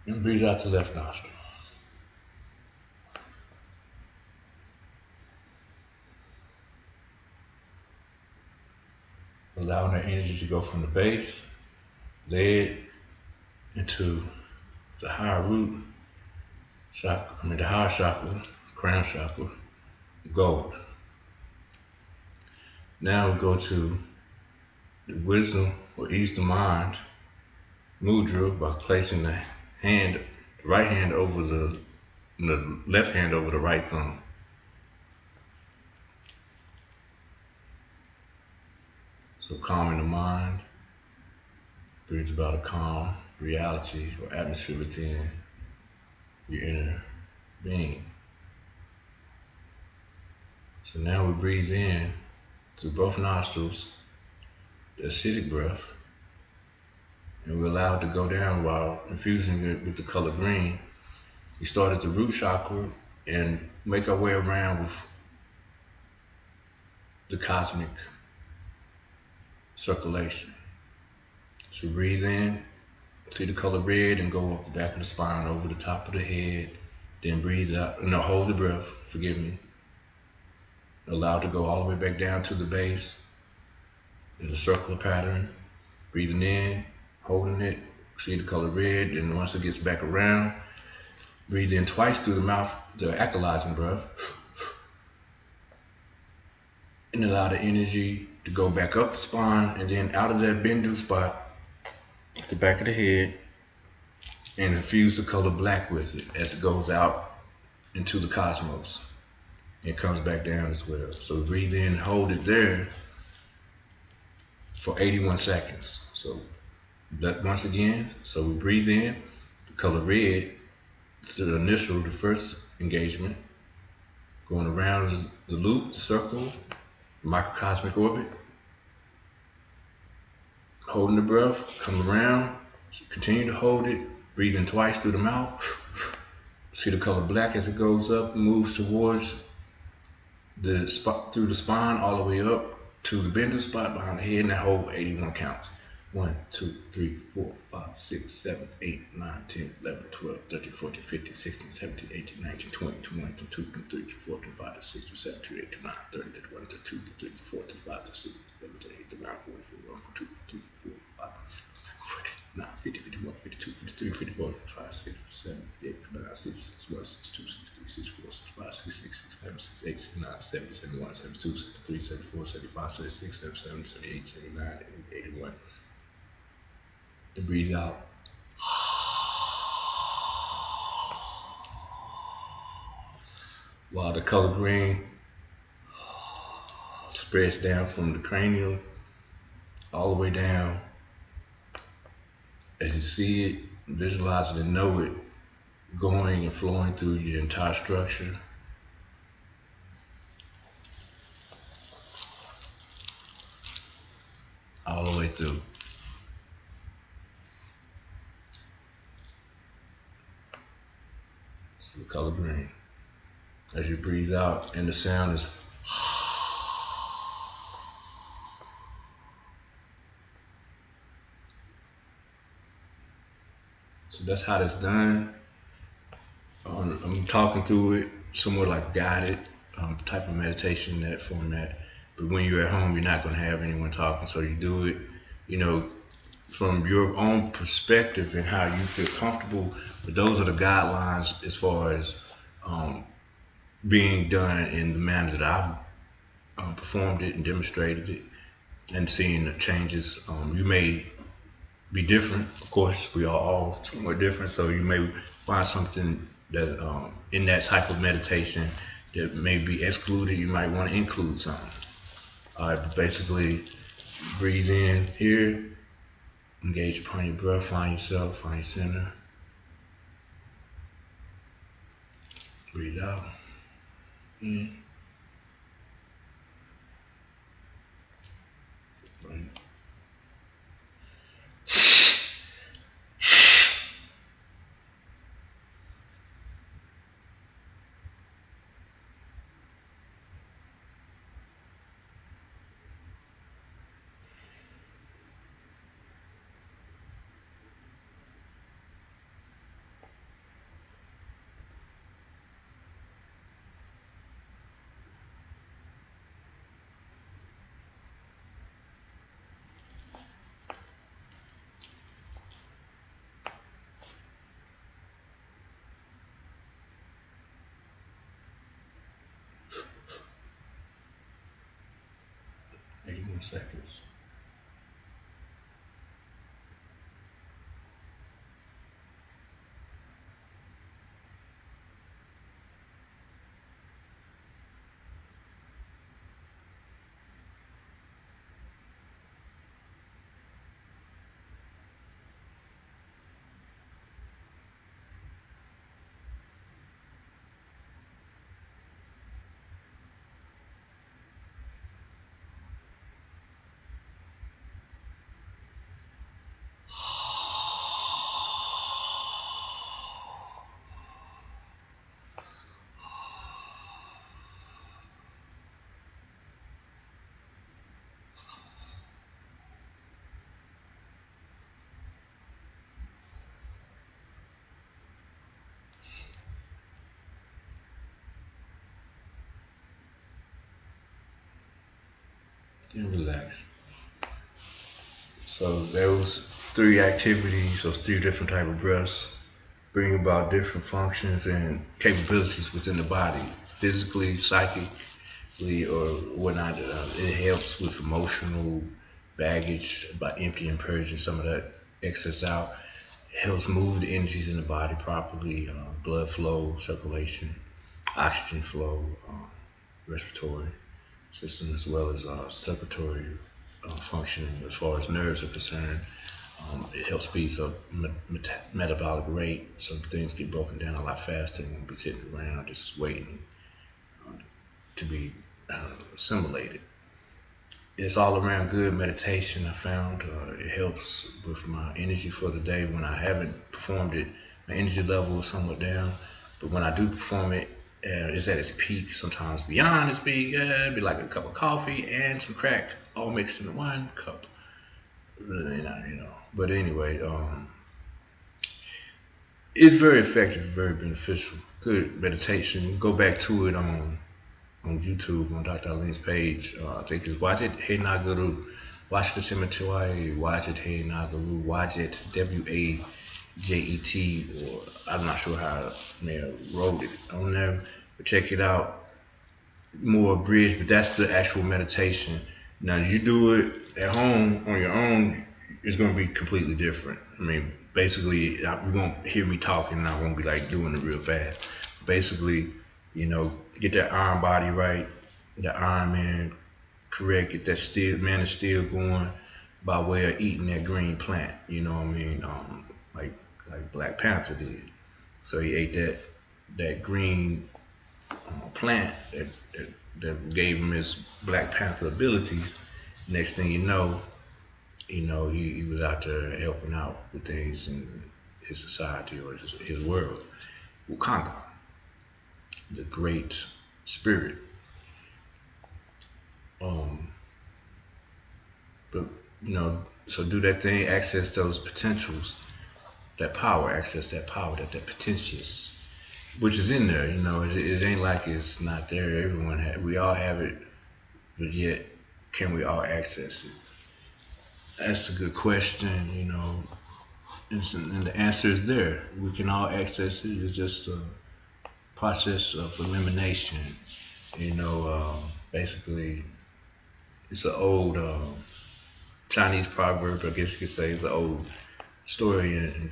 Speaker 1: And breathe out the left nostril. Allowing the energy to go from the base, leg, into the higher root chakra, the higher chakra, crown chakra, gold. Now we go to the wisdom or ease the mind mudra by placing the right hand over the left hand over the right thumb. So calming the mind brings about a calm reality or atmosphere within your inner being. So now we breathe in through both nostrils, the acidic breath, and we allow it to go down while infusing it with the color green. We start at the root chakra and make our way around with the cosmic circulation. So breathe in, see the color red, and go up the back of the spine, over the top of the head. Then breathe out, no, hold the breath, forgive me. Allow it to go all the way back down to the base in the circular pattern. Breathing in, holding it, see the color red, and once it gets back around, breathe in twice through the mouth, the alkalizing breath, and allow the energy to go back up the spine and then out of that bindu spot, the back of the head, and infuse the color black with it as it goes out into the cosmos. It comes back down as well. So breathe in, hold it there for 81 seconds. So that once again, so we breathe in, the color red, it's the initial, the first engagement, going around the loop, the circle, microcosmic orbit, holding the breath, come around, continue to hold it, breathe in twice through the mouth, see the color black as it goes up, moves towards the spot, through the spine, all the way up to the bindu spot behind the head, and that whole 81 counts. 1, 2, 3, 4, 5, 6, 7, 8, 9, 10, 11, 12, 13, 14, 15, 16, 17, 18, 19, 20, 21, 22, 23, 24, 25, 26, 27, 28, 29, 30, 31, 32, 33, 34, 35, 36, 37, 38, 39, 40, 41, 42, 43, 44, 45, 49, 50, 51, 52, 53, 54, 55, 56, 57, 58, 59, 60, 61, 62, 63, 64, 65, 66, 67, 68, 69, 70, 71, 72, 73, 74, 75, 76, 77, 78, 79, 81. And breathe out. While the color green spreads down from the cranial all the way down. As you see it, visualize it and know it going and flowing through your entire structure. All the way through. The color green. As you breathe out, and the sound is so that's how that's done. I'm talking through it somewhat like guided type of meditation, that format. But when you're at home, you're not going to have anyone talking, so you do it, you know, from your own perspective and how you feel comfortable. But those are the guidelines as far as being done in the manner that I've performed it and demonstrated it, and seeing the changes. You may be different, of course. We are all somewhat different, so you may find something that in that type of meditation that may be excluded. You might want to include something. But basically, breathe in here, engage upon your breath, find yourself, find your center. Breathe out. In. Right. 81 seconds. and relax. So those 3 activities, those 3 different type of breaths, bring about different functions and capabilities within the body, physically, psychically, or whatnot. It helps with emotional baggage by emptying and purging some of that excess out. It helps move the energies in the body properly, blood flow, circulation, oxygen flow, respiratory system, as well as circulatory functioning as far as nerves are concerned. It helps speeds up metabolic rate, so things get broken down a lot faster and won't be sitting around just waiting to be assimilated. It's all around good meditation. I found it helps with my energy for the day. When I haven't performed it, my energy level is somewhat down, but when I do perform it, it's at its peak, sometimes beyond its peak. It'd be like a cup of coffee and some crack all mixed in one cup. Really not, But anyway, it's very effective, very beneficial. Good meditation. Go back to it on YouTube on Dr. Ali's page. I think it's Watch It Hey Nagaru. Watch the Cemetery. Watch It Hey Nagaru. Watch It WAJET. Or I'm not sure how I may have wrote it on there, but check it out. More abridged, but that's the actual meditation. Now you do it at home on your own, it's going to be completely different. I mean, basically, you won't hear me talking, and I won't be like doing it real fast. Basically, get that iron body right, that Iron Man correct, get that steel man of steel going by way of eating that green plant. You know what I mean? Like Black Panther did. So he ate that green plant that gave him his Black Panther abilities. Next thing you know, he was out there helping out with things in his society or his world. Wakanda, the great spirit. But so do that thing, access those potentials, that power, that potentious, which is in there. It ain't like it's not there. We all have it, but yet can we all access it? That's a good question, and the answer is there. We can all access it. It's just a process of elimination. Basically, it's an old Chinese proverb, I guess you could say. It's an old story in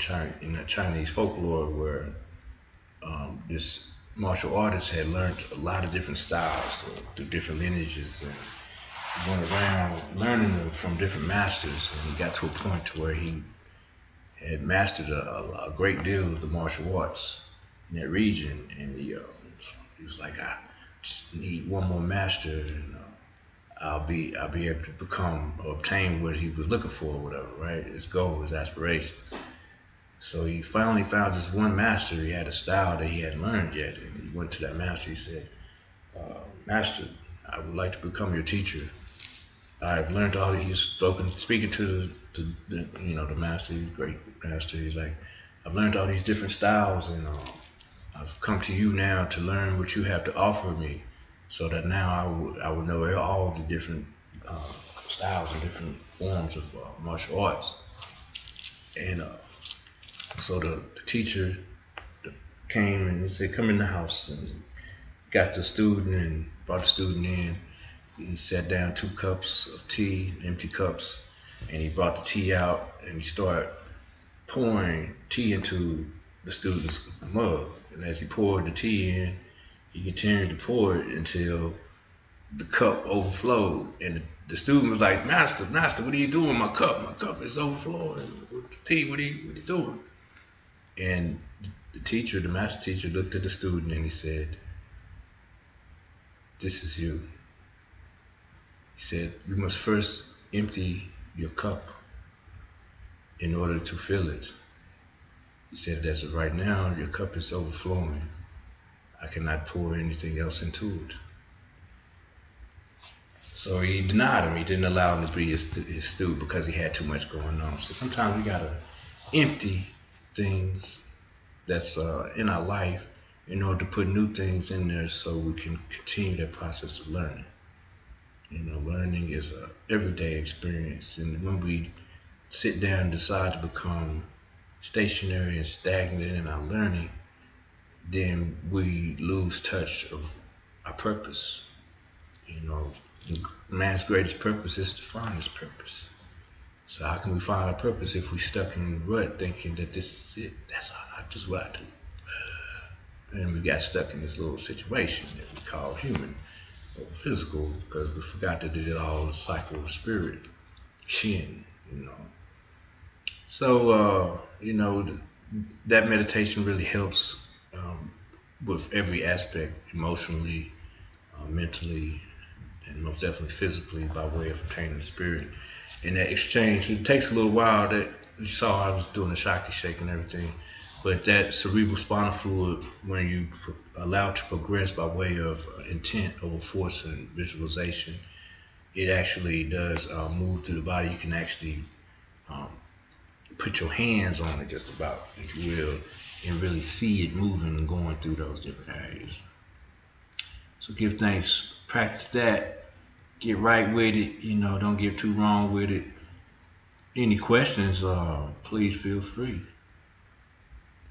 Speaker 1: the Chinese folklore where this martial artist had learned a lot of different styles through different lineages, and he went around learning them from different masters, and he got to a point to where he had mastered a great deal of the martial arts in that region, and he was like, I just need one more master, and I'll be able to become or obtain what he was looking for, or whatever, right? His goal, his aspiration. So he finally found this one master. He had a style that he hadn't learned yet, and he went to that master. He said, "Master, I would like to become your teacher. I've learned all that." He's speaking to the master, great master. He's like, "I've learned all these different styles, and I've come to you now to learn what you have to offer me, so that now I would know all the different styles and different forms of martial arts." And so the teacher came and he said, "Come in the house," and got the student and brought the student in. He sat down, 2 cups of tea, empty cups, and he brought the tea out and he started pouring tea into the student's mug. And as he poured the tea in, he continued to pour it until the cup overflowed. And the student was like, Master, what are you doing? My cup is overflowing with the tea. What are you doing?" And the master teacher looked at the student and he said, "This is you." He said, "You must first empty your cup in order to fill it." He said, "As of right now, your cup is overflowing. I cannot pour anything else into it." So he denied him. He didn't allow him to be his student because he had too much going on. So sometimes we gotta empty things that's in our life in order to put new things in there so we can continue that process of learning. You know, learning is a everyday experience, and when we sit down and decide to become stationary and stagnant in our learning, then we lose touch of our purpose. You know, man's greatest purpose is to find his purpose. So how can we find our purpose if we stuck in the rut thinking that this is it? That's all. Just what I do. And we got stuck in this little situation that we call human or physical because we forgot that it is all a cycle of spirit, shin. You know. So that meditation really helps with every aspect, emotionally, mentally, and most definitely physically by way of obtaining the spirit. In that exchange, it takes a little while. That you saw, I was doing the Shakti shake and everything, but that cerebral spinal fluid, when you allow it to progress by way of intent over force and visualization, it actually does move through the body. You can actually um, put your hands on it, just about, if you will, and really see it moving and going through those different areas. So give thanks, practice that. Get right with it, don't get too wrong with it. Any questions, please feel free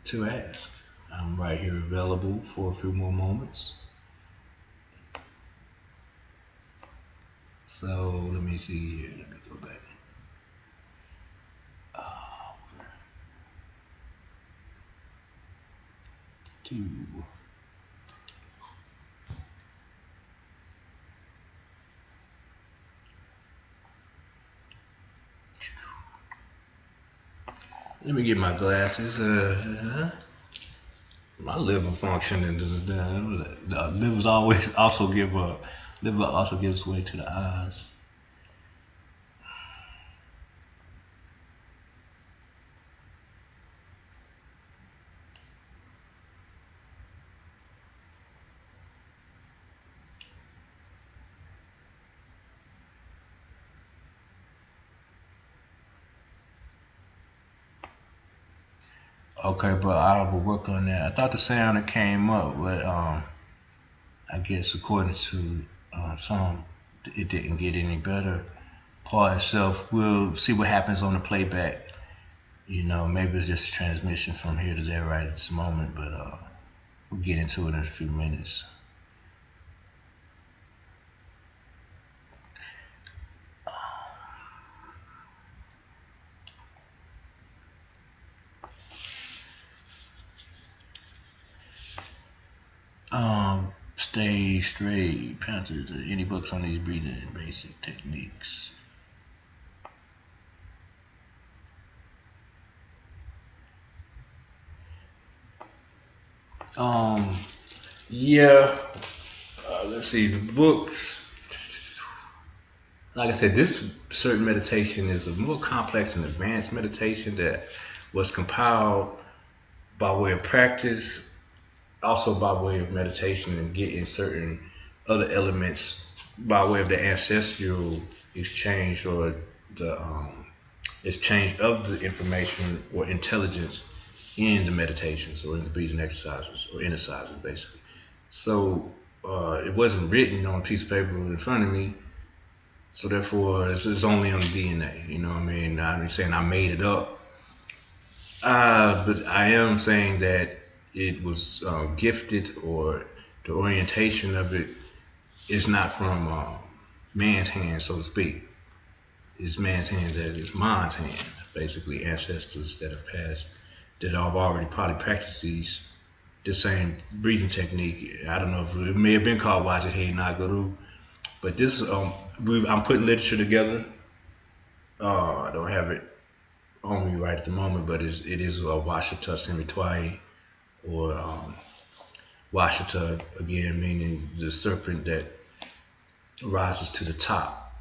Speaker 1: to ask. I'm right here available for a few more moments. So let me see here. Let me go back. Two. Let me get my glasses. My liver functioning. The liver's always also liver also gives way to the eyes. Okay, but I will work on that. I thought the sound that came up, but I guess according to some, it didn't get any better. Part itself, we'll see what happens on the playback. Maybe it's just a transmission from here to there right at this moment, but we'll get into it in a few minutes. Stay straight, Panthers. Any books on these breathing basic techniques? Yeah. Let's see the books. Like I said, this certain meditation is a more complex and advanced meditation that was compiled by way of practice, also by way of meditation and getting certain other elements by way of the ancestral exchange or the exchange of the information or intelligence in the meditations or in the breathing exercises or exercises, basically. So it wasn't written on a piece of paper in front of me, so therefore it's only on the DNA. You know what I mean? I'm saying I made it up, but I am saying that it was gifted, or the orientation of it is not from man's hand, so to speak. It's man's hand that is mind's hand, basically ancestors that have passed, that have already probably practiced the same breathing technique. I don't know if it may have been called Wajid Nagaru, but this I'm putting literature together. I don't have it on me right at the moment, but it is Washita Semitwai, or Washita, again meaning the serpent that rises to the top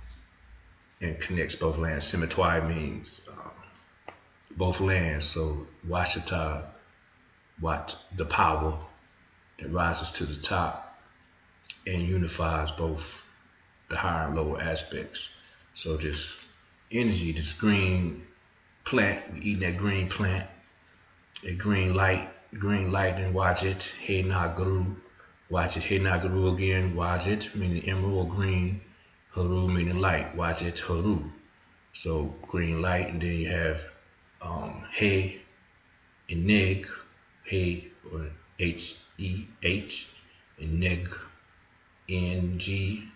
Speaker 1: and connects both lands. Semitwai means both lands, so Washita, the power that rises to the top and unifies both the higher and lower aspects. So this energy, this green plant, we eat that green plant, that green lightning, Wajid, Hey Nagaru, Wajid, Hey Nagaru again, Wajid, meaning emerald green, Haru meaning light. Wajet Haru. So green light, and then you have He and Neg. He or H-E-H and Neg N-G.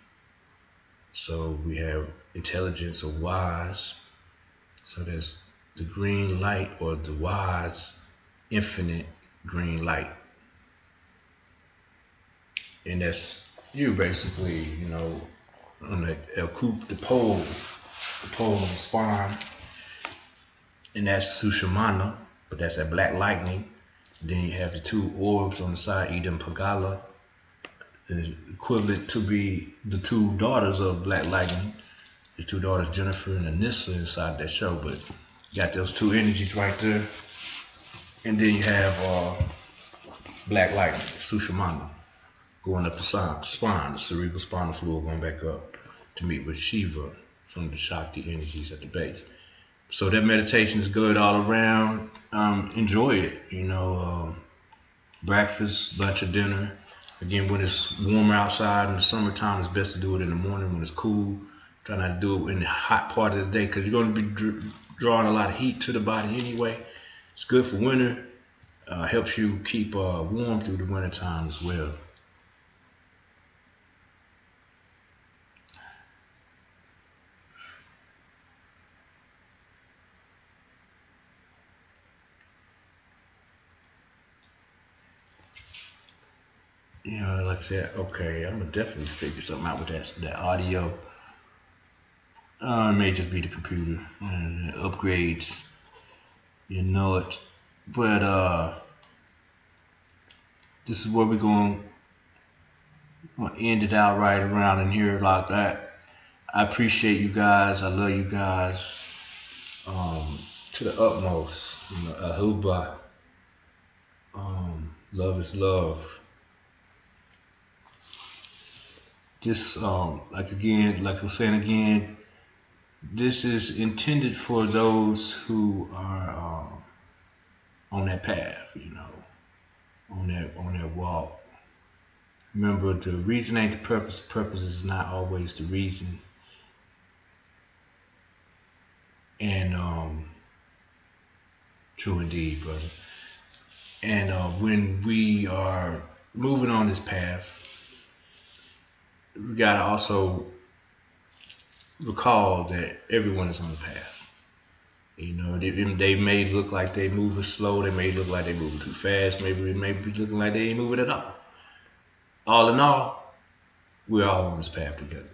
Speaker 1: So we have intelligence or wise. So that's the green light or the wise, infinite green light. And that's you basically, on the pole of the spine. And that's Sushumana, but that's at Black Lightning. Then you have the two orbs on the side, Eden Pagala, equivalent to be the two daughters of Black Lightning. The two daughters, Jennifer and Anissa, inside that show, but you got those two energies right there. And then you have Black Lightning, Sushumana, going up the spine, the cerebral spinal fluid going back up to meet with Shiva from the Shakti energies at the base. So that meditation is good all around. Enjoy it, breakfast, lunch, or dinner. Again, when it's warmer outside in the summertime, it's best to do it in the morning when it's cool. Try not to do it in the hot part of the day because you're going to be drawing a lot of heat to the body anyway. It's good for winter. Helps you keep warm through the winter time as well. Like I said, okay, I'm gonna definitely figure something out with that audio. It may just be the computer and upgrades, it. But this is where we're gonna end it out right around in here like that. I appreciate you guys. I love you guys to the utmost. Ahuba. Love is love. Just like I'm saying again, this is intended for those who are on that path, on that walk. Remember, the reason ain't the purpose. The purpose is not always the reason. And true indeed, brother. And when we are moving on this path, we gotta also recall that everyone is on the path. They may look like they moving slow. They may look like they moving too fast. Maybe it may be looking like they ain't moving at all. All in all, we're all on this path together.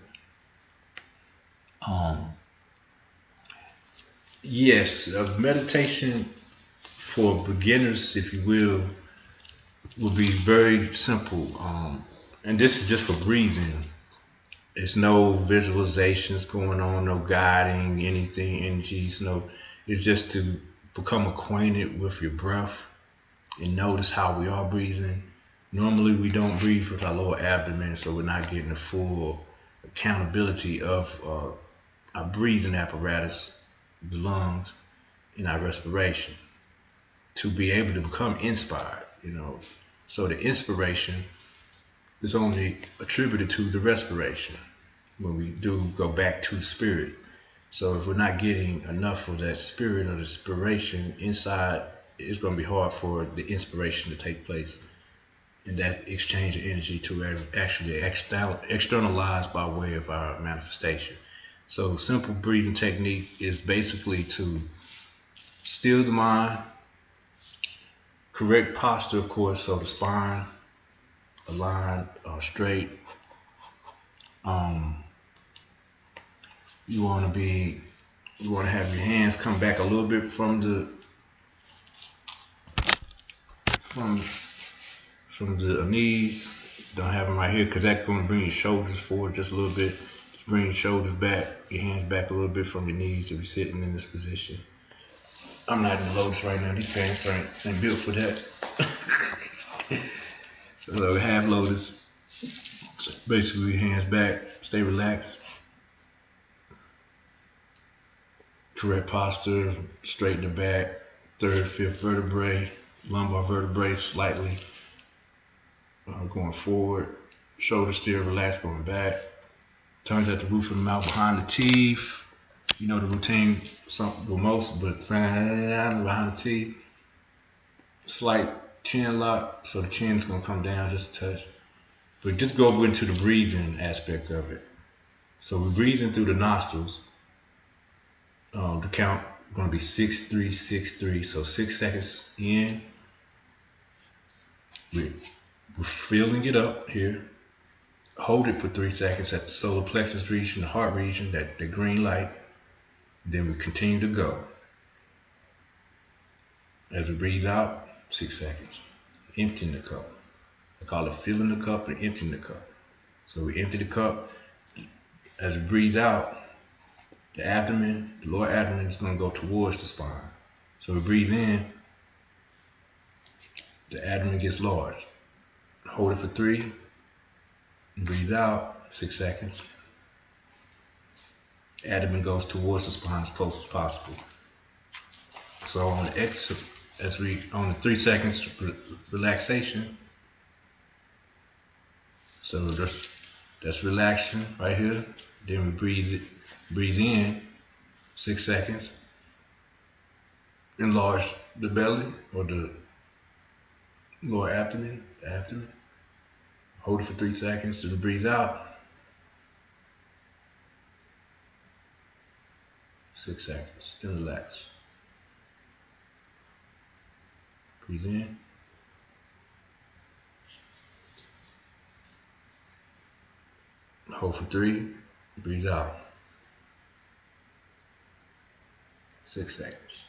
Speaker 1: Yes, meditation for beginners, if you will be very simple. And this is just for breathing. There's no visualizations going on, no guiding, anything, energies, no. It's just to become acquainted with your breath and notice how we are breathing. Normally we don't breathe with our lower abdomen, so we're not getting the full accountability of our breathing apparatus, the lungs, and our respiration to be able to become inspired, So the inspiration is only attributed to the respiration when we do go back to spirit. So if we're not getting enough of that spirit or the inspiration inside, it's going to be hard for the inspiration to take place and that exchange of energy to actually externalize by way of our manifestation. So simple breathing technique is basically to still the mind, correct posture, of course, so the spine aligned, straight. You want to have your hands come back a little bit from the knees. Don't have them right here because that's going to bring your shoulders forward just a little bit. Just bring your shoulders back, your hands back a little bit from your knees if you're sitting in this position. I'm not in the lotus right now. These pants ain't built for that. So half lotus. Basically, hands back, stay relaxed. Correct posture, straighten the back, third, fifth vertebrae, lumbar vertebrae slightly going forward, shoulders still relaxed going back. Turns at the roof of the mouth, behind the teeth. You know the routine, with most, but behind the teeth. Slight chin lock, so the chin's gonna come down just a touch. But just go into the breathing aspect of it. So we're breathing through the nostrils. The count gonna be 6-3-6-3. So 6 seconds in. We're filling it up here. Hold it for 3 seconds at the solar plexus region, the heart region, that the green light. Then we continue to go. As we breathe out, 6 seconds. Emptying the cup. I call it filling the cup and emptying the cup. So we empty the cup. As we breathe out, the abdomen, the lower abdomen is going to go towards the spine. So we breathe in, the abdomen gets large. Hold it for 3. Breathe out, 6 seconds. Abdomen goes towards the spine as close as possible. So on the exit, on the 3 seconds relaxation, so that's relaxing right here. Then we breathe in 6 seconds. Enlarge the belly or the lower abdomen, the abdomen. Hold it for 3 seconds. Then breathe out 6 seconds. Then relax. Breathe in. Hold for 3. Breathe out. 6 seconds.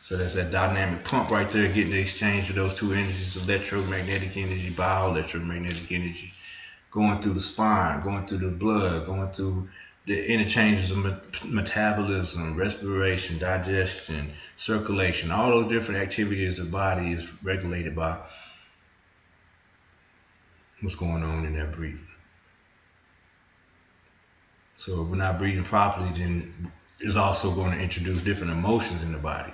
Speaker 1: So that's that dynamic pump right there, getting the exchange of those two energies, electromagnetic energy, bioelectromagnetic energy, going through the spine, going through the blood, going through the interchanges of metabolism, respiration, digestion, circulation, all those different activities the body is regulated by what's going on in that breathing. So if we're not breathing properly, then it's also going to introduce different emotions in the body.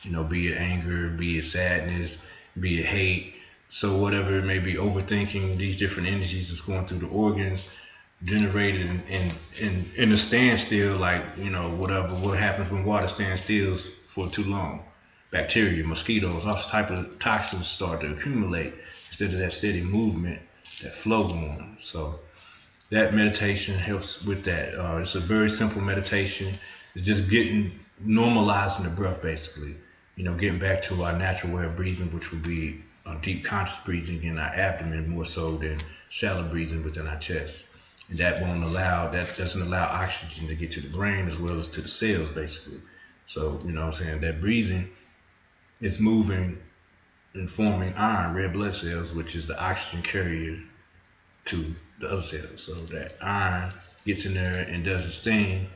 Speaker 1: You know, be it anger, be it sadness, be it hate. So whatever it may be, overthinking, these different energies that's going through the organs, generated in a standstill, like, you know, what happens when water stands still for too long. Bacteria, mosquitoes, all type of toxins start to accumulate instead of that steady movement, that flow going. So that meditation helps with that. It's a very simple meditation. It's just normalizing the breath, basically. You know, getting back to our natural way of breathing, which would be deep conscious breathing in our abdomen more so than shallow breathing within our chest. And that doesn't allow oxygen to get to the brain as well as to the cells, basically. So, you know what I'm saying, that breathing is moving and forming iron, red blood cells, which is the oxygen carrier to the other cells. So that iron gets in there and does its thing,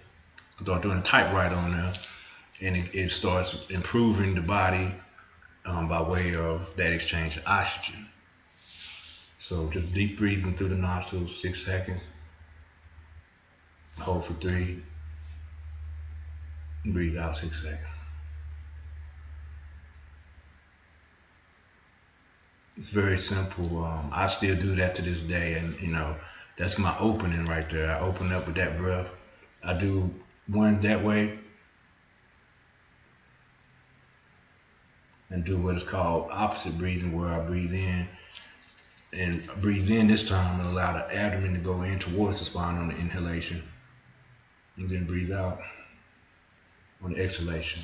Speaker 1: start doing a typewriter on there, and it starts improving the body by way of that exchange of oxygen. So just deep breathing through the nostrils, 6 seconds. Hold for 3. Breathe out 6 seconds. It's very simple. I still do that to this day, and you know, that's my opening right there. I open up with that breath. I do one that way, and do what is called opposite breathing, where I breathe in this time and allow the abdomen to go in towards the spine on the inhalation, and then breathe out on the exhalation.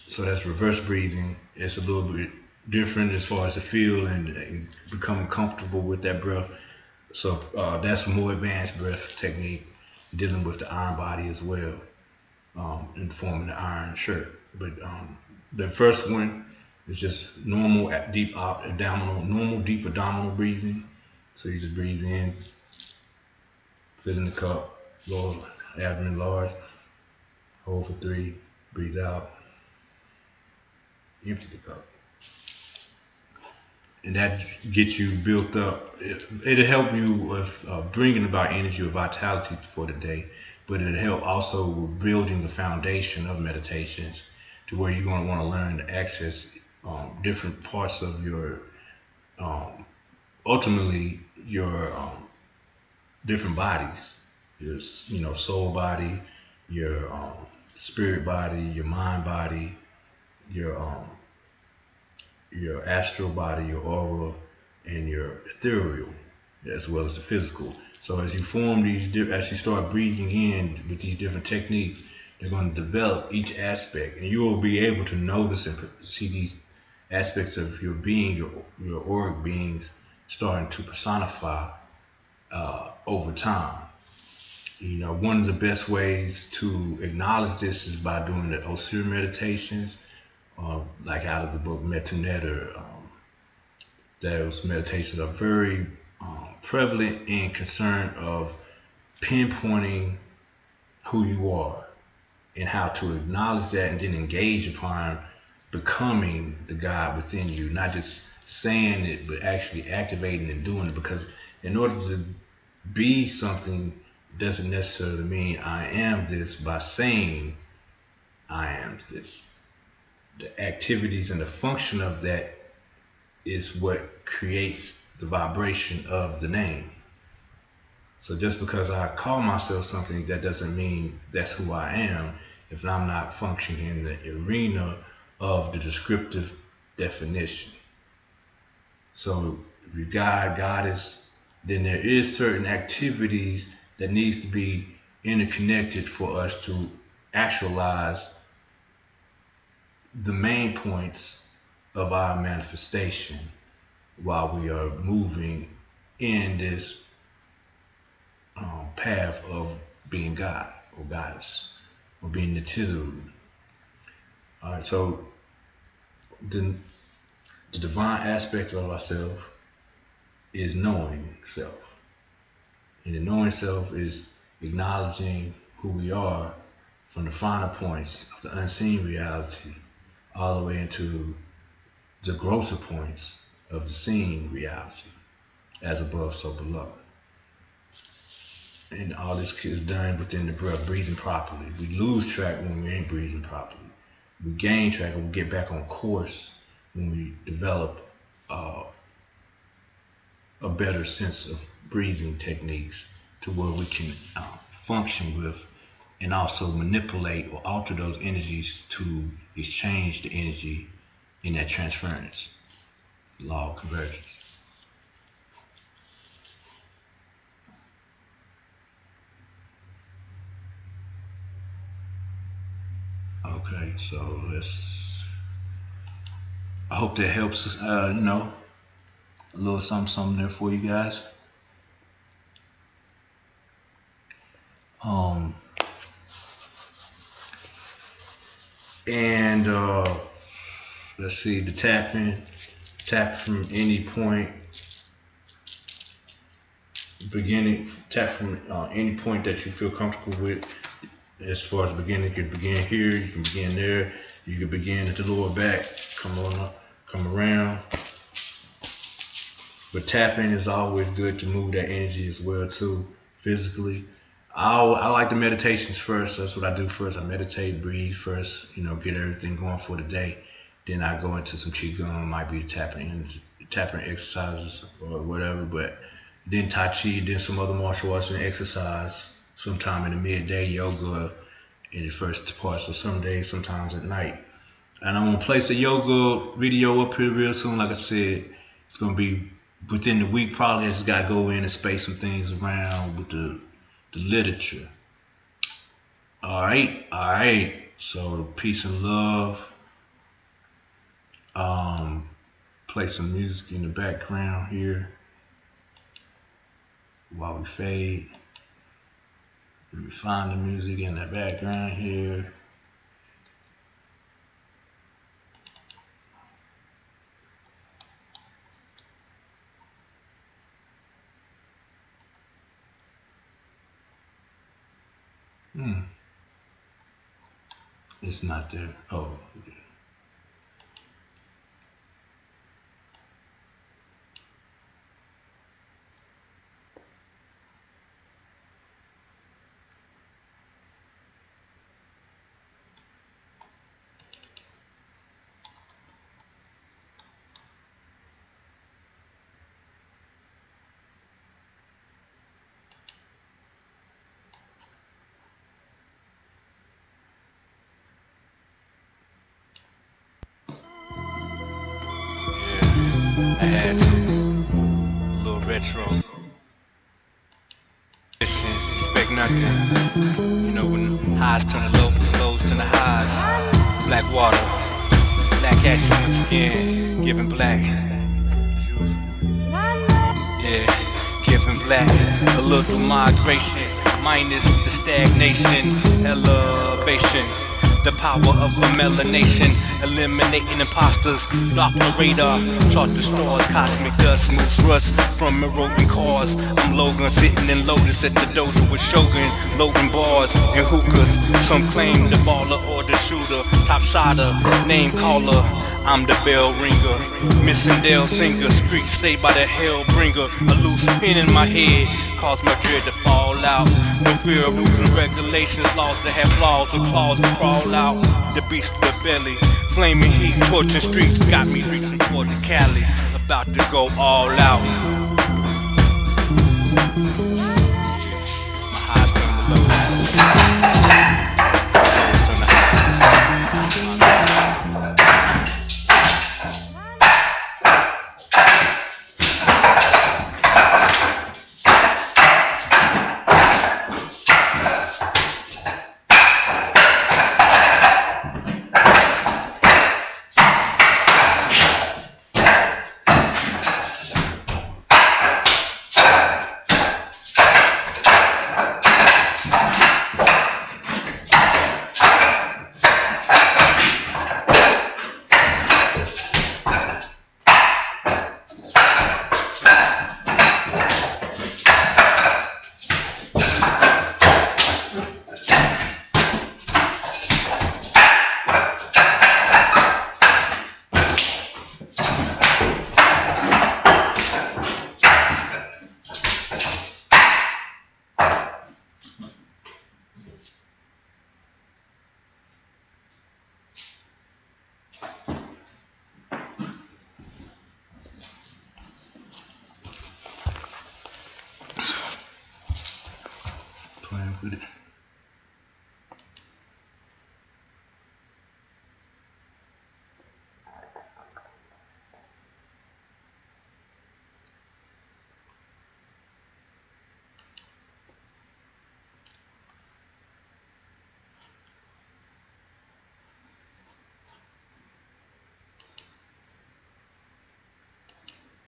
Speaker 1: So that's reverse breathing. It's a little bit different as far as the feel and becoming comfortable with that breath. So that's a more advanced breath technique, dealing with the iron body as well, and forming the iron shirt. But the first one is just normal deep abdominal breathing. So you just breathe in, fill in the cup, lower abdomen large, hold for 3, breathe out, empty the cup. And that gets you built up. It'll help you with bringing about energy or vitality for the day, but it'll help also with building the foundation of meditations to where you're going to want to learn to access different parts of your, ultimately your different bodies. Your soul body, your spirit body, your mind body, your astral body, your aura, and your ethereal, as well as the physical. So as you form these, as you start breathing in with these different techniques, they're going to develop each aspect, and you will be able to notice and see these aspects of your being, your auric beings, starting to personify over time. One of the best ways to acknowledge this is by doing the Osir meditations, like out of the book Metanetter. Those meditations are very prevalent and concerned of pinpointing who you are and how to acknowledge that and then engage upon becoming the God within you, not just saying it, but actually activating and doing it. Because in order to be something doesn't necessarily mean I am this by saying I am this. The activities and the function of that is what creates the vibration of the name. So just because I call myself something, that doesn't mean that's who I am if I'm not functioning in the arena of the descriptive definition. So if you're God, goddess, then there is certain activities that needs to be interconnected for us to actualize the main points of our manifestation while we are moving in this path of being God or goddess or being the Tizeru. Alright, so the divine aspect of ourselves is knowing self. And the knowing self is acknowledging who we are from the finer points of the unseen reality all the way into the grosser points of the seen reality, as above, so below. And all this is done within the breath, breathing properly. We lose track when we ain't breathing properly. We gain track and we get back on course when we develop a better sense of breathing techniques to where we can function with and also manipulate or alter those energies to exchange the energy in that transference, law of convergence. Okay, so I hope that helps, a little something there for you guys. And let's see, the tap from any point, tap from any point that you feel comfortable with. As far as beginning, you can begin here, you can begin there, you can begin at the lower back, come on up, come around. But tapping is always good to move that energy as well too, physically. I like the meditations first. That's what I do first. I meditate, breathe first, get everything going for the day. Then I go into some qigong, might be tapping exercises or whatever. But then tai chi, then some other martial arts and exercise. Sometime in the midday, yoga in the first part. So some days, sometimes at night. And I'm gonna place a yoga video up here real soon. Like I said, it's gonna be within the week probably. I just gotta go in and space some things around with the literature. All right. So peace and love. Play some music in the background here while we fade. Let me find the music in the background here. It's not there. Oh, okay.
Speaker 2: I had to. A little retro. Listen, expect nothing. You know when highs turn to lows, lows turn to highs. Black water, black action once again, giving black. Yeah, giving black a little migration, minus the stagnation, elevation. The power of a melanation, eliminating imposters, Doppler radar, chart the stars, cosmic dust moves rust from eroding cars. I'm Logan sitting in Lotus at the dojo with Shogun, loading bars and hookahs. Some claim the baller or the shooter, top shotter, name caller. I'm the bell ringer, missing Dale singer, screech saved by the hell bringer. A loose pin in my head caused my dread to fall out. No fear of rules and regulations, laws that have flaws with claws to crawl out. The beast of the belly, flaming heat, torching streets, got me reaching for the Cali, about to go all out. My highs turn to lows, lows turn to highs.
Speaker 1: Playing with it.